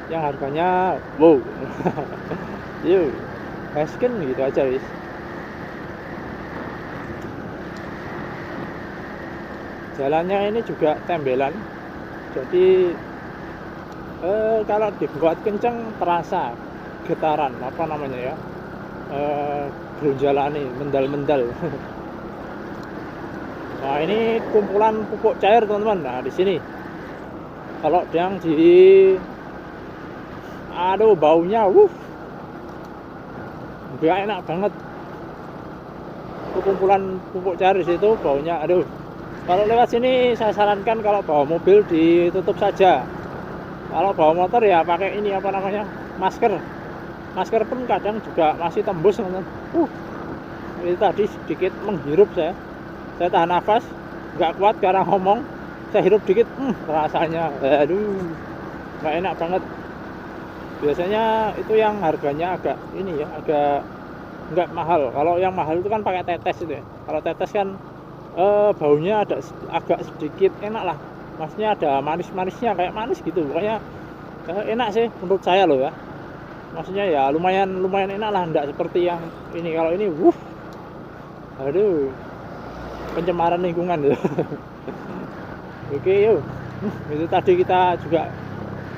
yang harganya wow. Yuk gasken gitu aja wis. Jalannya ini juga tembelan, jadi kalau dibuat kenceng terasa getaran apa namanya ya, gerunjalani, mendal-mendal. Nah, ini kumpulan pupuk cair teman-teman. Nah, di sini kalau yang aduh baunya nggak enak banget. Itu kumpulan pupuk cair di situ, baunya aduh. Kalau lewat sini saya sarankan kalau bawa mobil ditutup saja. Kalau bawa motor ya pakai ini apa namanya, masker pun kadang juga masih tembus teman-teman. Ini tadi sedikit menghirup saya tahan nafas, nggak kuat karena ngomong, saya hirup dikit, rasanya aduh nggak enak banget. Biasanya itu yang harganya agak ini ya, agak nggak mahal. Kalau yang mahal itu kan pakai tetes itu ya. Kalau tetes kan baunya agak sedikit enak lah, maksudnya ada manis-manisnya, kayak manis gitu, pokoknya enak sih menurut saya loh ya. Maksudnya ya lumayan enak lah, enggak seperti yang ini. Kalau ini aduh, pencemaran lingkungan gitu. Oke, yuk. Itu tadi kita juga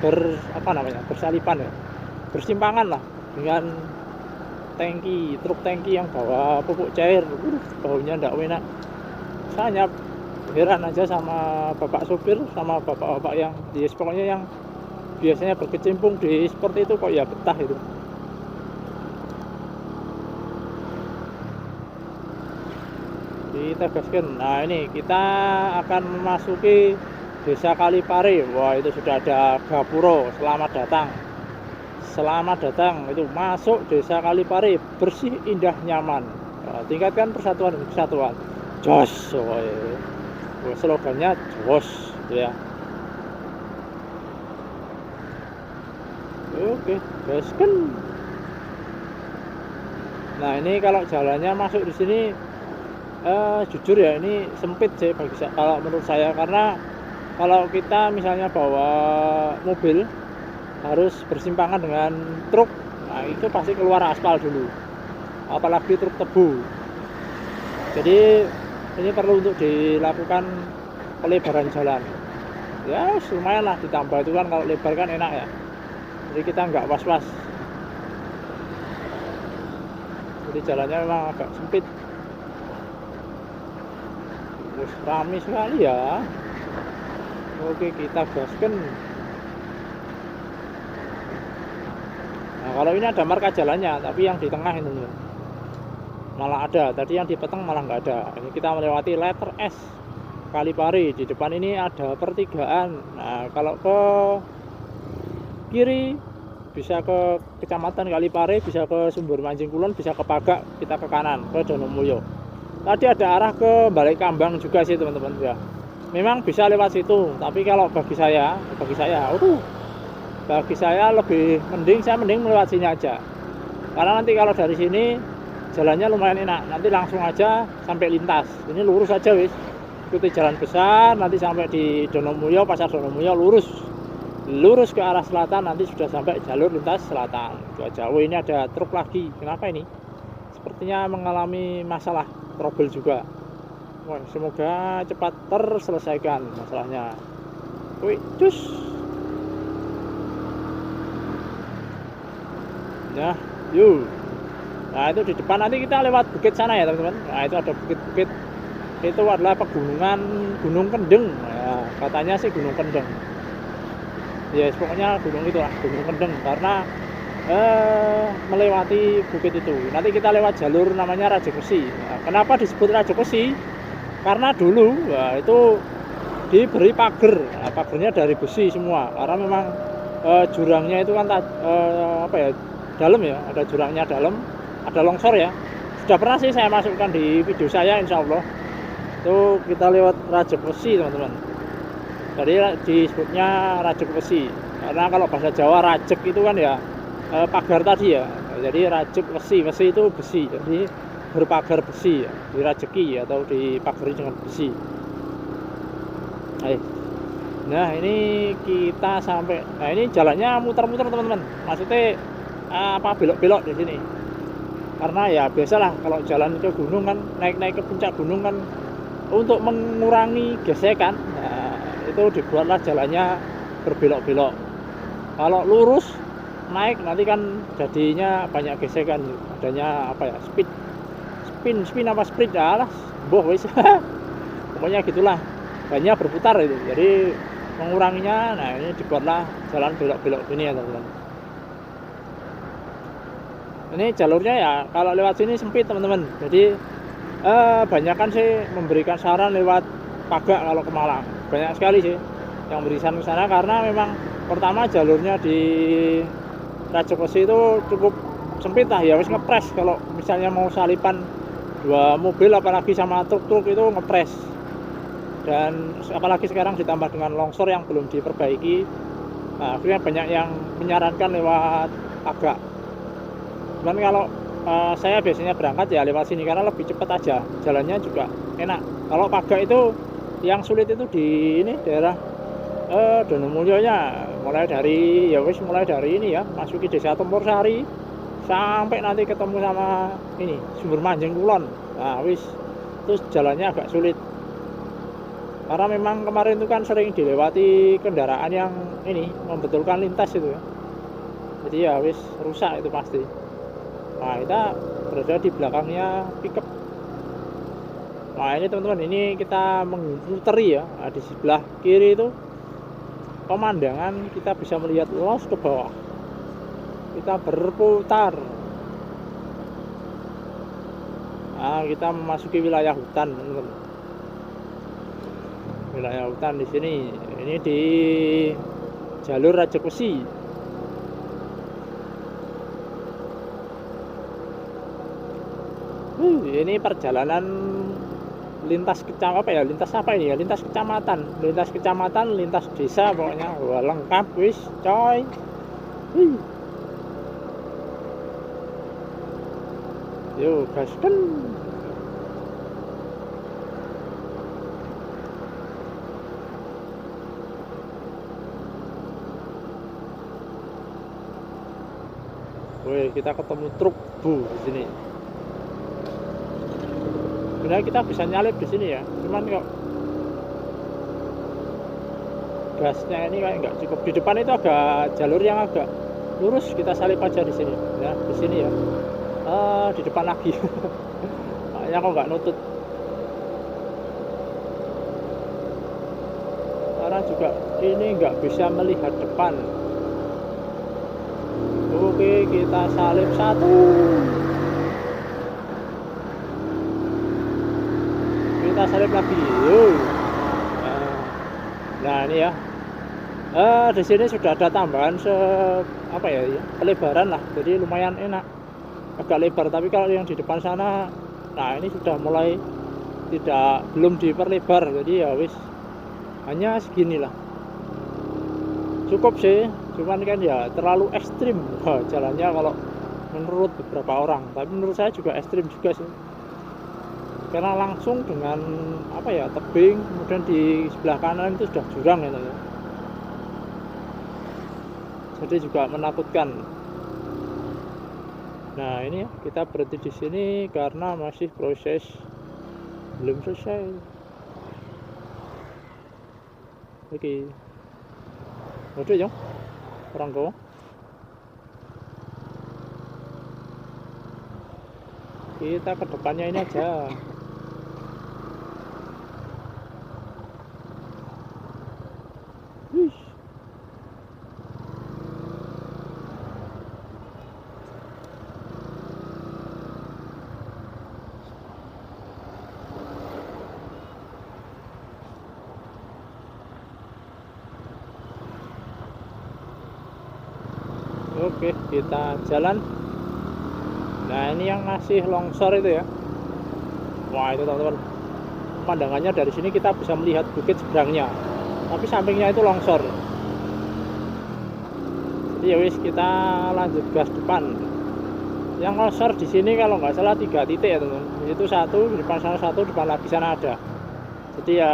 bersalipan ya, bersimpangan lah dengan truk tangki yang bawa pupuk cair. Baunya ndak enak. Saya heran aja sama bapak sopir, sama bapak-bapak yang pokoknya yang biasanya berkecimpung di seperti itu, kok ya betah itu. Kita gaskan. Nah, ini kita akan memasuki Desa Kalipare. Wah, itu sudah ada gapuro. Selamat datang itu masuk Desa Kalipare, bersih, indah, nyaman. Tingkatkan persatuan dan kesatuan. Jos. Slogannya jos gitu ya. Oke, gasken. Nah ini kalau jalannya masuk di sini jujur ya ini sempit sih kalau menurut saya, karena kalau kita misalnya bawa mobil harus bersimpangan dengan truk, nah itu pasti keluar aspal dulu, apalagi truk tebu. Jadi ini perlu untuk dilakukan pelebaran jalan ya, lumayan lah ditambah itu kan, kalau lebar kan enak ya, jadi kita nggak was-was. Jadi jalannya memang agak sempit. Terus rame sekali ya. Oke, kita gaskan. Nah kalau ini ada marka jalannya, tapi yang di tengah ini malah ada, tadi yang di peteng malah nggak ada. Ini kita melewati letter S Kalipari. Di depan ini ada pertigaan. Nah kalau ke kiri bisa ke Kecamatan Kalipari, bisa ke Sumber Manjing Kulon, bisa ke Pagak, kita ke kanan ke Donomulyo. Tadi ada arah ke Balai-Kambang juga sih teman-teman ya. Memang bisa lewat situ, tapi kalau bagi saya lebih mending saya melewat sini aja. Karena nanti kalau dari sini jalannya lumayan enak, nanti langsung aja sampai lintas. Ini lurus aja wis. Ikuti jalan besar, nanti sampai di Donomulyo, Pasar Donomulyo lurus ke arah selatan, nanti sudah sampai jalur lintas selatan. Itu aja. Oh ini ada truk lagi. Kenapa ini? Sepertinya mengalami masalah trouble juga. Wah, semoga cepat terselesaikan masalahnya. Wih, cus. Nah, yuk. Nah itu di depan nanti kita lewat bukit sana ya teman-teman. Nah itu ada bukit-bukit. Itu adalah pegunungan Gunung Kendeng. Nah, katanya sih Gunung Kendeng. Ya pokoknya gunung itulah, Gunung Kendeng, karena melewati bukit itu. Nanti kita lewat jalur namanya Raja Besi. Nah, kenapa disebut Raja Besi? Karena dulu itu diberi pagar. Nah, pagarnya dari besi semua. Karena memang jurangnya itu kan dalam ya, ada jurangnya dalam, ada longsor ya. Sudah pernah sih saya masukkan di video saya, insya Allah. Itu kita lewat Raja Besi teman-teman. Jadi disebutnya Rajek Besi, karena kalau bahasa Jawa rajek itu kan ya pagar tadi ya. Jadi Rajek Besi, besi itu besi, jadi berpagar besi ya, dirajeki atau dipagari dengan besi. Nah ini kita sampai, nah ini jalannya muter-muter teman-teman, maksudnya belok-belok di sini. Karena ya biasalah kalau jalan ke gunung kan, naik-naik ke puncak gunung kan, untuk mengurangi gesekan. Nah, itu dibuatlah jalannya berbelok-belok. Kalau lurus naik nanti kan jadinya banyak gesekan, adanya spin apa sprint lah, wis. Pokoknya gitulah, banyak berputar itu. Jadi menguranginya, nah ini dibuatlah jalan belok-belok ini ya teman-teman. Ini jalurnya ya kalau lewat sini sempit teman-teman. Jadi banyakan sih memberikan saran lewat Pagak kalau ke Malang. Banyak sekali sih yang beri saran ke sana, karena memang pertama jalurnya di Raja Besi itu cukup sempit lah ya, wis ngepres. Kalau misalnya mau salipan dua mobil apalagi sama truk-truk itu ngepres. Dan apalagi sekarang ditambah dengan longsor yang belum diperbaiki, nah, akhirnya banyak yang menyarankan lewat Pagak. Cuman kalau saya biasanya berangkat ya lewat sini karena lebih cepat aja, jalannya juga enak. Kalau Pagak itu yang sulit itu di ini daerah Donomulyonya, mulai dari ini ya, masuki Desa Tempur Sari sampai nanti ketemu sama ini Sumber Manjing Kulon. Nah wis, terus jalannya agak sulit karena memang kemarin itu kan sering dilewati kendaraan yang ini membetulkan lintas itu ya. Jadi ya wis rusak itu pasti. Nah kita berada di belakangnya pickup. Nah ini teman-teman, ini kita memuteri ya. Nah, di sebelah kiri itu pemandangan kita bisa melihat luas ke bawah. Kita berputar. Nah kita memasuki wilayah hutan teman-teman. Wilayah hutan di sini. Ini di jalur Raja Besi. Ini perjalanan lintas lintas apa ini ya, lintas kecamatan, lintas desa, pokoknya wah, lengkap wis coy. Wih. Yo gasken. Wih, kita ketemu truk bu di sini. Sebenarnya kita bisa nyalip di sini ya, cuman kok gasnya ini kayak nggak cukup. Di depan itu agak jalur yang agak lurus, kita salip aja di sini ya, di sini ya. Di depan lagi. Makanya kok nggak nutut. Karena juga ini nggak bisa melihat depan. Oke, kita salip satu. Kita salip lagi. Nah ini ya. Di sini sudah ada tambahan pelebaran lah. Jadi lumayan enak. Agak lebar, tapi kalau yang di depan sana, nah ini sudah mulai belum diperlebar. Jadi ya wis hanya segini lah. Cukup sih, cuman kan ya terlalu ekstrim jalannya kalau menurut beberapa orang, tapi menurut saya juga ekstrim juga sih, karena langsung dengan tebing, kemudian di sebelah kanan itu sudah jurang gitu ya. Jadi juga menakutkan. Nah ini ya, kita berhenti di sini karena masih proses belum selesai. Oke. Waduh ya, orang kau. Kita ke depannya ini aja. Wih. Oke, kita jalan. Nah ini yang masih longsor itu ya. Wah itu teman-teman, pemandangannya dari sini kita bisa melihat bukit seberangnya, tapi sampingnya itu longsor. Jadi ya wis, kita lanjut gas depan. Yang longsor di sini kalau nggak salah 3 titik ya teman-teman. Itu satu di depan sana, satu depan lagi sana ada. Jadi ya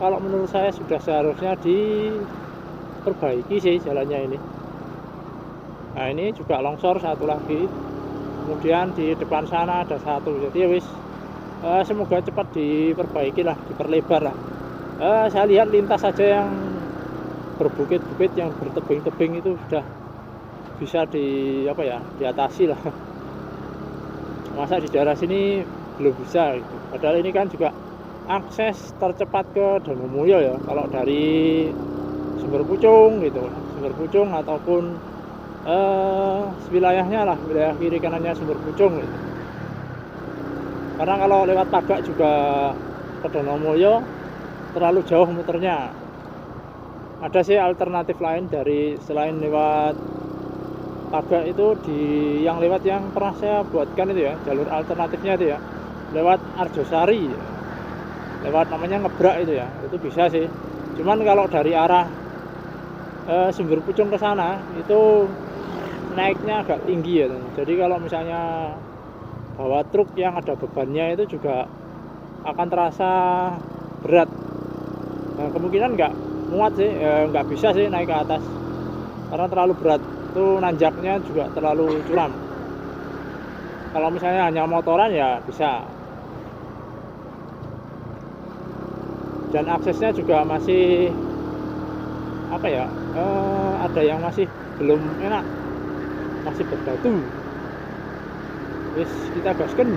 kalau menurut saya sudah seharusnya diperbaiki sih jalannya ini. Nah ini juga longsor satu lagi, kemudian di depan sana ada satu. Jadi ya wis, semoga cepat diperbaiki lah, diperlebar lah. Saya lihat lintas saja yang berbukit-bukit, yang bertebing-tebing itu sudah bisa diatasi lah. Masa di daerah sini belum bisa gitu. Padahal ini kan juga akses tercepat ke Donomulyo ya, kalau dari Sumber Pucung gitu, Sumber Pucung ataupun wilayahnya lah, wilayah kiri kanannya Sumber Pucung gitu. Karena kalau lewat Pagak juga ke Donomulyo terlalu jauh muternya. Ada sih alternatif lain dari selain lewat Pagak itu, yang pernah saya buatkan itu ya, jalur alternatifnya itu ya, lewat Arjosari, lewat namanya Ngebrak itu ya, itu bisa sih. Cuman kalau dari arah Sumber Pucung ke sana itu naiknya agak tinggi ya. Jadi kalau misalnya bawa truk yang ada bebannya itu juga akan terasa berat. Nah, kemungkinan nggak muat sih, nggak bisa sih naik ke atas karena terlalu berat. Itu nanjaknya juga terlalu curam. Kalau misalnya hanya motoran ya bisa. Dan aksesnya juga masih ada yang masih belum enak, masih berbatu. Wis, kita gaskan.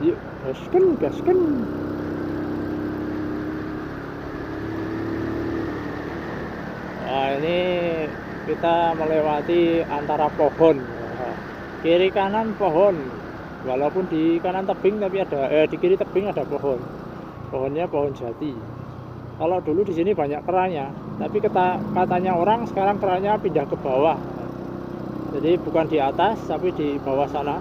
Yuk, gaskan. Nah ini kita melewati antara pohon, kiri kanan pohon, walaupun di kanan tebing tapi ada di kiri tebing ada pohonnya pohon jati. Kalau dulu di sini banyak keranya, tapi katanya orang sekarang keranya pindah ke bawah. Jadi bukan di atas tapi di bawah sana.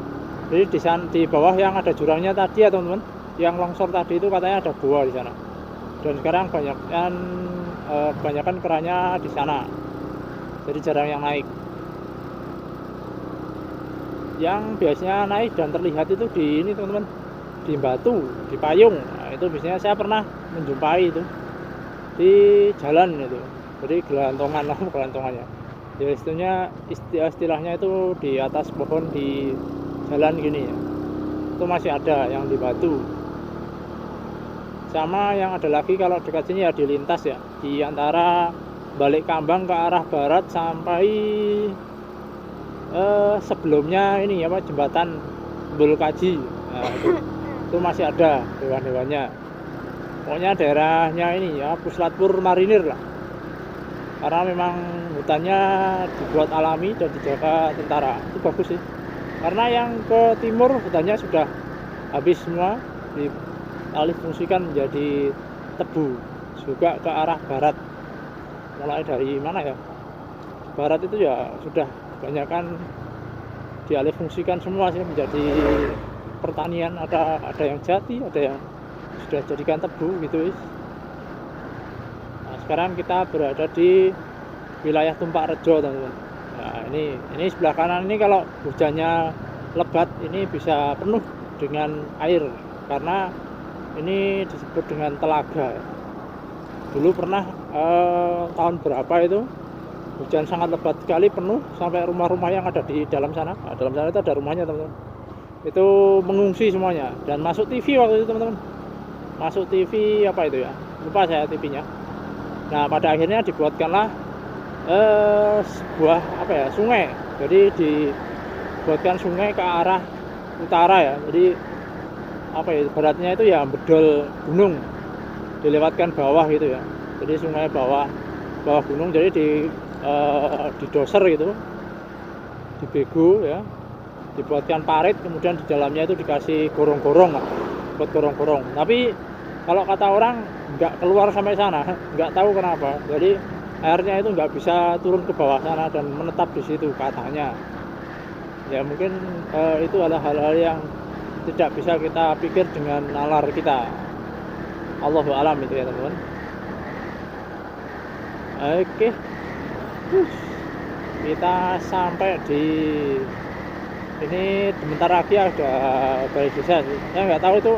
Jadi di bawah yang ada jurangnya tadi ya teman-teman, yang longsor tadi itu katanya ada gua di sana. Dan sekarang kebanyakan keranya di sana. Jadi jarang yang naik. Yang biasanya naik dan terlihat itu di ini teman-teman, di batu, di payung. Nah, itu biasanya saya pernah menjumpai itu di jalan itu. Jadi gelantongan lah gelantongannya. Ya istilahnya itu di atas pohon di jalan gini ya. Itu masih ada yang di batu. Sama yang ada lagi kalau dekat sini ya di lintas ya, di antara balik Kambang ke arah barat sampai sebelumnya ini apa jembatan Bulkaji. Nah, itu masih ada hewan-hewannya. Pokoknya daerahnya ini ya Puslatpur Marinir lah. Karena memang hutannya dibuat alami dan dijaga tentara. Itu bagus sih. Karena yang ke timur hutannya sudah habis semua, dialih fungsikan menjadi tebu. Juga ke arah barat. Mulai dari mana ya? Barat itu ya sudah kebanyakan dialih fungsikan semua sih menjadi pertanian. Ada yang jati, ada yang sudah jadikan tebu gitu. Nah, sekarang kita berada di wilayah Tumpak Rejo teman-teman. Nah, ini sebelah kanan ini kalau hujannya lebat ini bisa penuh dengan air karena ini disebut dengan telaga. Dulu pernah tahun berapa itu hujan sangat lebat sekali penuh sampai rumah-rumah yang ada di dalam sana. Nah, dalam sana itu ada rumahnya teman-teman. Itu mengungsi semuanya dan masuk TV waktu itu teman-teman. Masuk TV apa itu ya? Lupa saya TV-nya. Nah, pada akhirnya dibuatkanlah sebuah apa ya? Sungai. Jadi dibuatkan sungai ke arah utara ya. Jadi apa ya? Baratnya itu ya bedol gunung. Dilewatkan bawah gitu ya. Jadi sungai bawah gunung jadi didoser gitu, dibego ya, dibuatkan parit, kemudian di dalamnya itu dikasih gorong-gorong lah, buat gorong-gorong. Tapi kalau kata orang nggak keluar sampai sana, nggak tahu kenapa. Jadi airnya itu nggak bisa turun ke bawah sana dan menetap di situ katanya. Ya mungkin itu adalah hal-hal yang tidak bisa kita pikir dengan nalar kita. Allahu a'lam itu ya teman-teman. Oke. Kita sampai di ini bentar lagi ada balai desa sih. Saya nggak tahu itu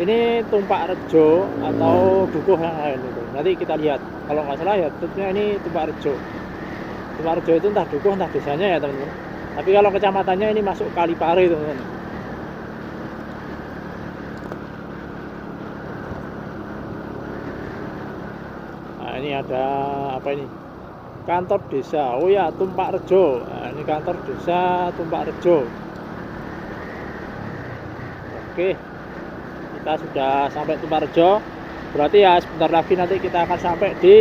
ini Tumpak Rejo atau Dukuh yang lain itu. Nanti kita lihat. Kalau nggak salah ya tentunya ini Tumpak Rejo. Tumpak Rejo itu entah Dukuh entah desanya ya teman-teman. Tapi kalau kecamatannya ini masuk Kalipare teman-teman. Nah ini ada apa ini? Kantor desa. Oh ya, Tumpak Rejo. Nah, ini kantor desa Tumpak Rejo. Oke. Kita sudah sampai Tumpak Rejo. Berarti ya sebentar lagi nanti kita akan sampai di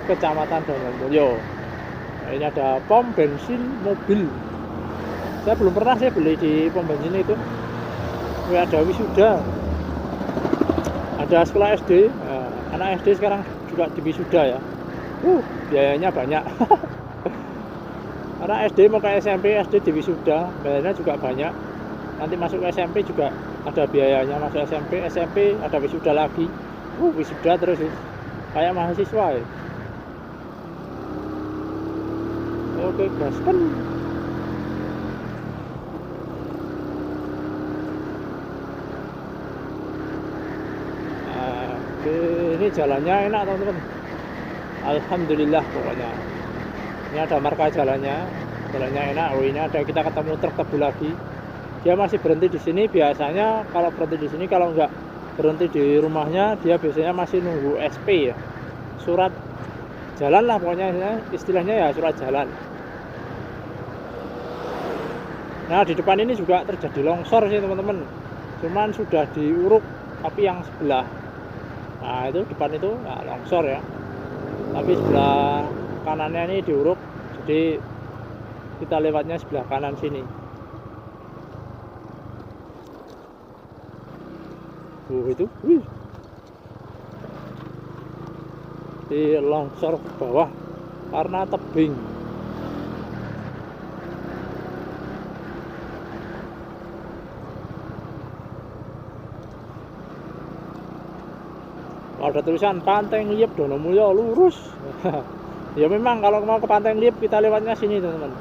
Kecamatan Donomulyo. Nah, ini ada pom bensin mobil. Saya belum pernah saya beli di pom bensin itu. Ini ada wisuda. Ada sekolah SD. Nah, anak SD sekarang juga di wisuda ya. Biayanya banyak. Karena SD mau ke SMP, SD di wisuda, biayanya juga banyak. Nanti masuk ke SMP juga ada biayanya, masuk SMP ada wisuda lagi. Wisuda terus kayak mahasiswa ya. Oke, gaskan. Nah, ini jalannya enak teman-teman. Alhamdulillah pokoknya. Ini ada marka jalannya enak. Oh ini ada kita ketemu truk tebu lagi. Dia masih berhenti di sini. Biasanya kalau berhenti di sini, kalau nggak berhenti di rumahnya, dia biasanya masih nunggu SP ya. Surat jalan lah pokoknya istilahnya ya surat jalan. Nah di depan ini juga terjadi longsor sih teman-teman. Cuman sudah diuruk tapi yang sebelah. Nah itu depan itu nah, longsor ya. Tapi sebelah kanannya ini diuruk, jadi kita lewatnya sebelah kanan sini. itu, di longsor ke bawah karena tebing. Ada tulisan Pantai Ngliep Donomulyo lurus. Ya memang kalau mau ke Pantai Ngliep kita lewatnya sini teman-teman.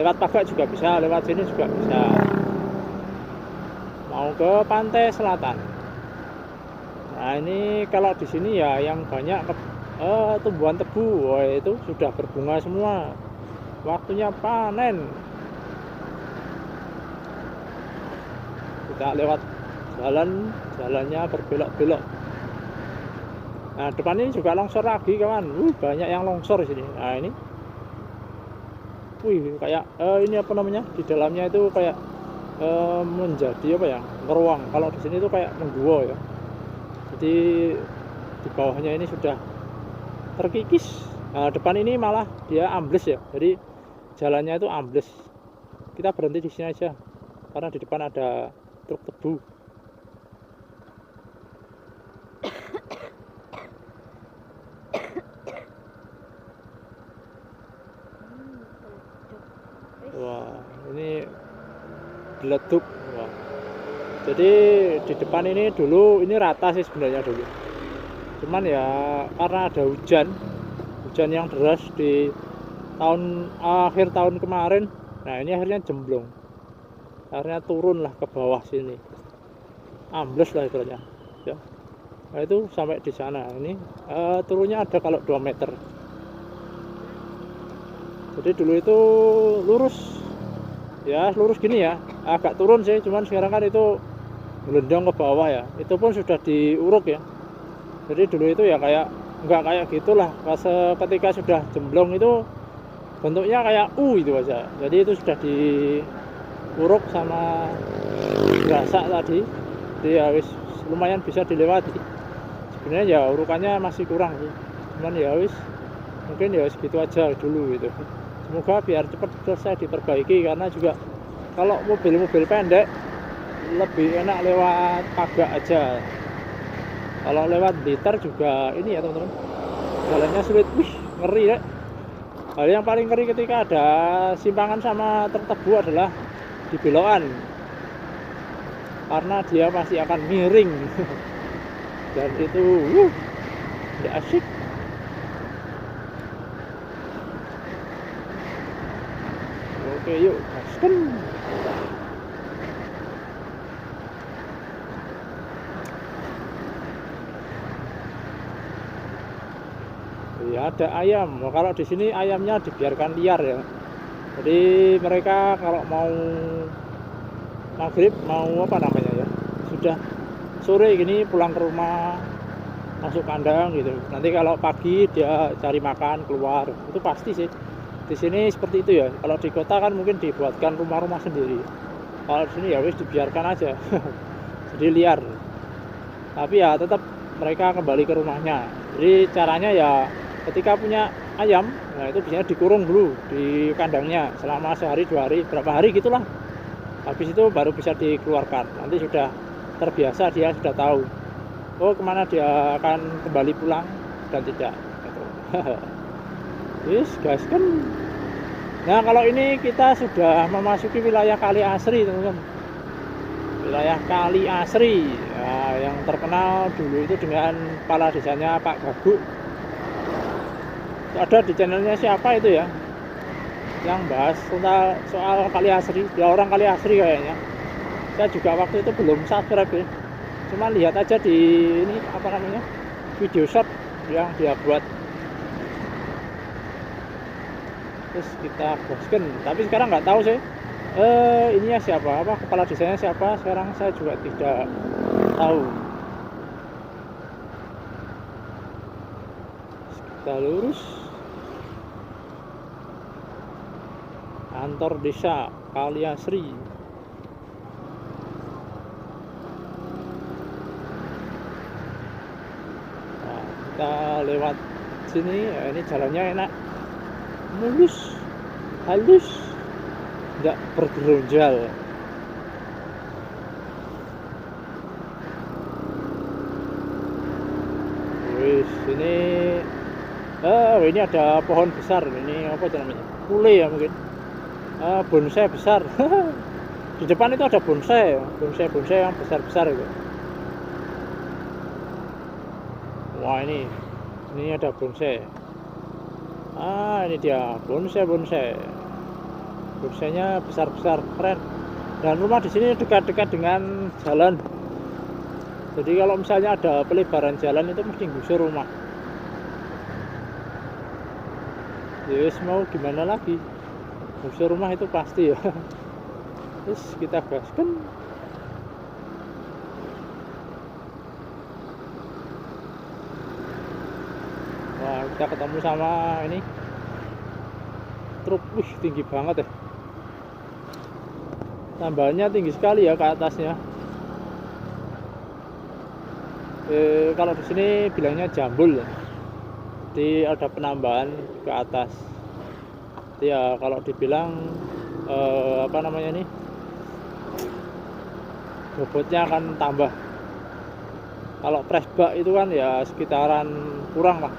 Lewat Pagak juga bisa, lewat sini juga bisa. Mau ke pantai selatan. Nah ini kalau di sini ya yang banyak tumbuhan tebu, wah itu sudah berbunga semua. Waktunya panen. Kita lewat jalannya berbelok-belok. Nah depan ini juga longsor lagi kawan. Banyak yang longsor di sini. Nah ini, kayak ini apa namanya, di dalamnya itu kayak menjadi apa ya, ngeruang. Kalau di sini itu kayak mengguo ya. Jadi di bawahnya ini sudah terkikis. Nah depan ini malah dia ambles ya. Jadi jalannya itu ambles. Kita berhenti di sini aja karena di depan ada truk tebu. Wah, ini beleduk. Wah. Jadi di depan ini dulu ini rata sih sebenarnya dulu. Cuman ya karena ada hujan yang deras di akhir tahun kemarin. Nah, ini akhirnya jemblong. Akhirnya turun lah ke bawah sini. Ambles lah ibaratnya. Ya. Nah, itu sampai di sana. Ini turunnya ada kalau 2 meter. Jadi dulu itu lurus, ya lurus gini ya, agak turun sih, cuman sekarang kan itu melendong ke bawah ya, itu pun sudah diuruk ya. Jadi dulu itu ya kayak nggak kayak gitulah, pas ketika sudah jemblong itu bentuknya kayak itu aja. Jadi itu sudah diuruk sama gerasak tadi, jadi ya wis lumayan bisa dilewati. Sebenarnya ya urukannya masih kurang sih, cuman ya wis mungkin ya segitu aja dulu gitu. Semoga biar cepat selesai diperbaiki, karena juga kalau mobil-mobil pendek lebih enak lewat Pagak aja. Kalau lewat Blitar juga ini ya teman-teman, jalannya sulit, ngeri ya. Hal yang paling ngeri ketika ada simpangan sama truk tebu adalah di belokan, karena dia pasti akan miring dan itu tidak asik. Oke yuk gaskan. Ya ada ayam. Nah, kalau di sini ayamnya dibiarkan liar ya. Jadi mereka kalau mau maghrib, mau apa namanya ya, sudah sore gini pulang ke rumah, masuk kandang gitu. Nanti kalau pagi dia cari makan keluar, itu pasti sih. Di sini seperti itu ya. Kalau di kota kan mungkin dibuatkan rumah-rumah sendiri. Kalau di sini ya wis dibiarkan aja. Jadi liar. Tapi ya tetap mereka kembali ke rumahnya. Jadi caranya ya ketika punya ayam, nah itu biasanya dikurung dulu di kandangnya selama sehari 2 hari, berapa hari gitulah. Habis itu baru bisa dikeluarkan. Nanti sudah terbiasa, dia sudah tahu kemana dia akan kembali pulang dan tidak gitu. Yes, guys kan. Nah kalau ini kita sudah memasuki wilayah Kali Asri teman-teman. Wilayah Kali Asri ya, yang terkenal dulu itu dengan kepala desanya Pak Gaguk. Ada di channelnya siapa itu ya, yang bahas soal Kali Asri. Dia orang Kali Asri kayaknya. Saya juga waktu itu belum subscribe ya. Cuma lihat aja di ini apa namanya, video short yang dia buat. Terus kita gaskan. Tapi sekarang nggak tahu sih ininya siapa, apa kepala desanya siapa, sekarang saya juga tidak tahu. Kita lurus, kantor desa Kali Asri. Nah, kita lewat sini ya, ini jalannya enak, mulus, halus, tidak bergeronjal. Wis ini ini ada pohon besar, ini apa namanya? Kule ya mungkin. Bonsai besar. Di depan itu ada bonsai yang besar-besar itu. Wah, ini ada bonsai. Ini dia bonsai. Bonsainya besar-besar, keren. Dan rumah di sini dekat-dekat dengan jalan. Jadi kalau misalnya ada pelebaran jalan itu mesti gusur rumah. Yes, mau gimana lagi? Gusur rumah itu pasti ya. Terus kita gaskan. Wah, kita ketemu sama ini truk, tinggi banget ya. Tambahnya tinggi sekali ya ke atasnya. Kalau di sini bilangnya jambul ya. Jadi ada penambahan ke atas. Jadi ya kalau dibilang apa namanya ini, bobotnya akan tambah. Kalau pressbak itu kan ya sekitaran kurang lah.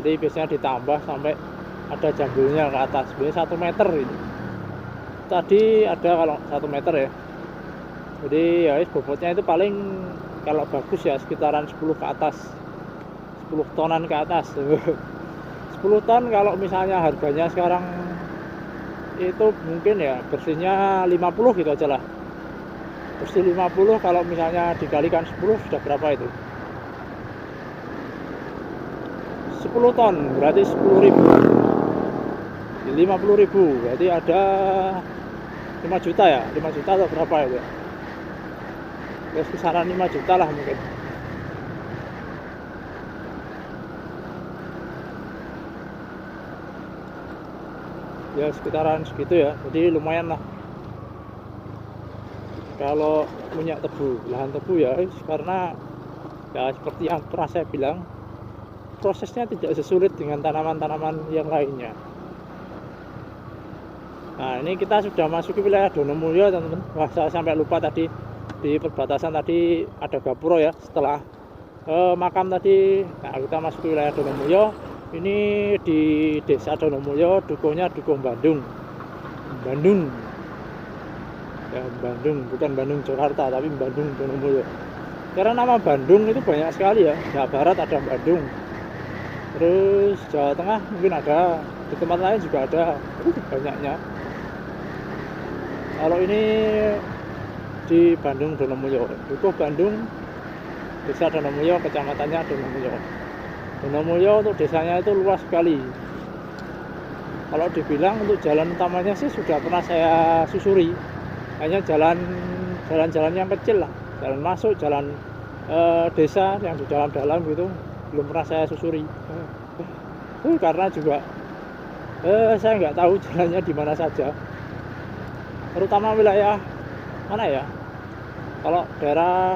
Jadi biasanya ditambah sampai ada jambulnya ke atas. Biasanya 1 meter ini. Tadi ada kalau 1 meter ya. Jadi ya bobotnya itu paling kalau bagus ya sekitaran 10 ke atas. 10 tonan ke atas. 10 ton kalau misalnya harganya sekarang itu mungkin ya bersihnya 50 gitu aja lah. Bersih 50 kalau misalnya dikalikan 10 sudah berapa itu? 10 ton berarti 10.000. 50.000 berarti ada 5 juta ya? 5 juta atau berapa itu? Ya kisaran 5 juta lah mungkin. Ya sekitaran segitu ya, jadi lumayan lah kalau punya lahan tebu ya, karena ya seperti yang pernah saya bilang, prosesnya tidak sesulit dengan tanaman-tanaman yang lainnya. Nah, ini kita sudah masuk ke wilayah Donomulyo teman-teman. Wah, saya sampai lupa tadi di perbatasan tadi ada Gapuro ya, setelah makam tadi. Nah, kita masuk ke wilayah Donomulyo. Ini di desa Donomulyo, dukuhnya Dukung Bandung. Ya, Bandung, bukan Bandung Jakarta, tapi Bandung Donomulyo. Karena nama Bandung itu banyak sekali ya. Jawa Barat ada Bandung. Terus Jawa Tengah mungkin ada, di tempat lain juga ada, banyaknya. Kalau ini di Bandung Donomulyo, Dukuh Bandung, desa Donomulyo, kecamatannya Donomulyo. Donomulyo untuk desanya itu luas sekali. Kalau dibilang untuk jalan utamanya sih sudah pernah saya susuri. Hanya jalan-jalan yang kecil lah, jalan masuk, jalan desa yang di dalam-dalam gitu belum pernah saya susuri. Karena juga saya nggak tahu jalannya di mana saja. Terutama wilayah mana ya? Kalau daerah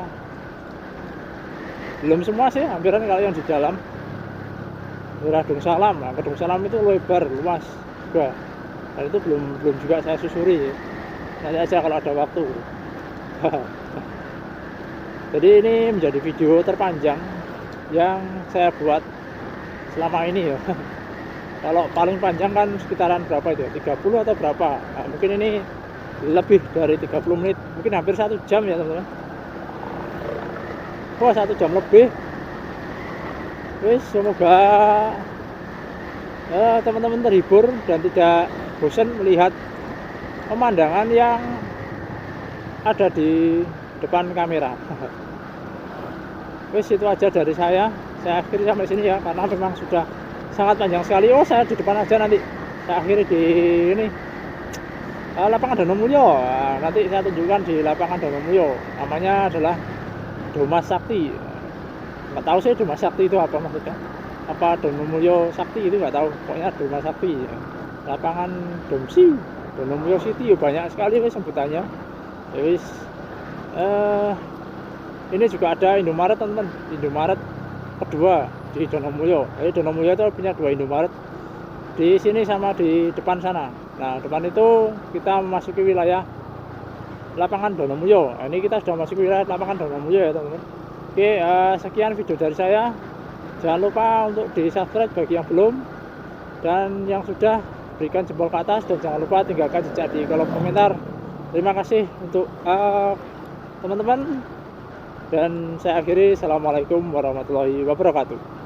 belum semua sih, hampiran kalau yang di dalam. Daerah Dungsalam, nah ke Dungsalam itu lebar, luas juga. Dan itu belum juga saya susuri. Nanti aja kalau ada waktu. Jadi ini menjadi video terpanjang yang saya buat selama ini ya. Kalau paling panjang kan sekitaran berapa itu? 30 atau berapa? Nah, mungkin ini lebih dari 30 menit, mungkin hampir 1 jam ya teman-teman. Wah, 1 jam lebih. Semoga teman-teman terhibur dan tidak bosan melihat pemandangan yang ada di depan kamera. Itu aja dari saya akhiri sampai sini ya, karena memang sudah sangat panjang sekali. Saya di depan aja, nanti saya akhiri di ini lapangan Donomulyo. Nanti saya tunjukkan di lapangan Donomulyo, namanya adalah Domas Sakti. Nggak tahu sih Domas Sakti itu apa maksudnya, apa Donomulyo Sakti itu nggak tahu, pokoknya Domas Sakti ya. Lapangan Domsi, Donomulyo City ya, banyak sekali sebutannya. Jadi ini juga ada Indomaret teman-teman, Indomaret kedua di Donomulyo. Jadi Donomulyo itu punya 2 Indomaret, di sini sama di depan sana. Nah, depan itu kita memasuki wilayah lapangan Donomulyo. Ini kita sudah masuk ke wilayah lapangan Donomulyo ya teman-teman. Oke, sekian video dari saya. Jangan lupa untuk di subscribe bagi yang belum, dan yang sudah berikan jempol ke atas, dan jangan lupa tinggalkan jejak di kolom komentar. Terima kasih untuk teman-teman, dan saya akhiri. Assalamualaikum warahmatullahi wabarakatuh.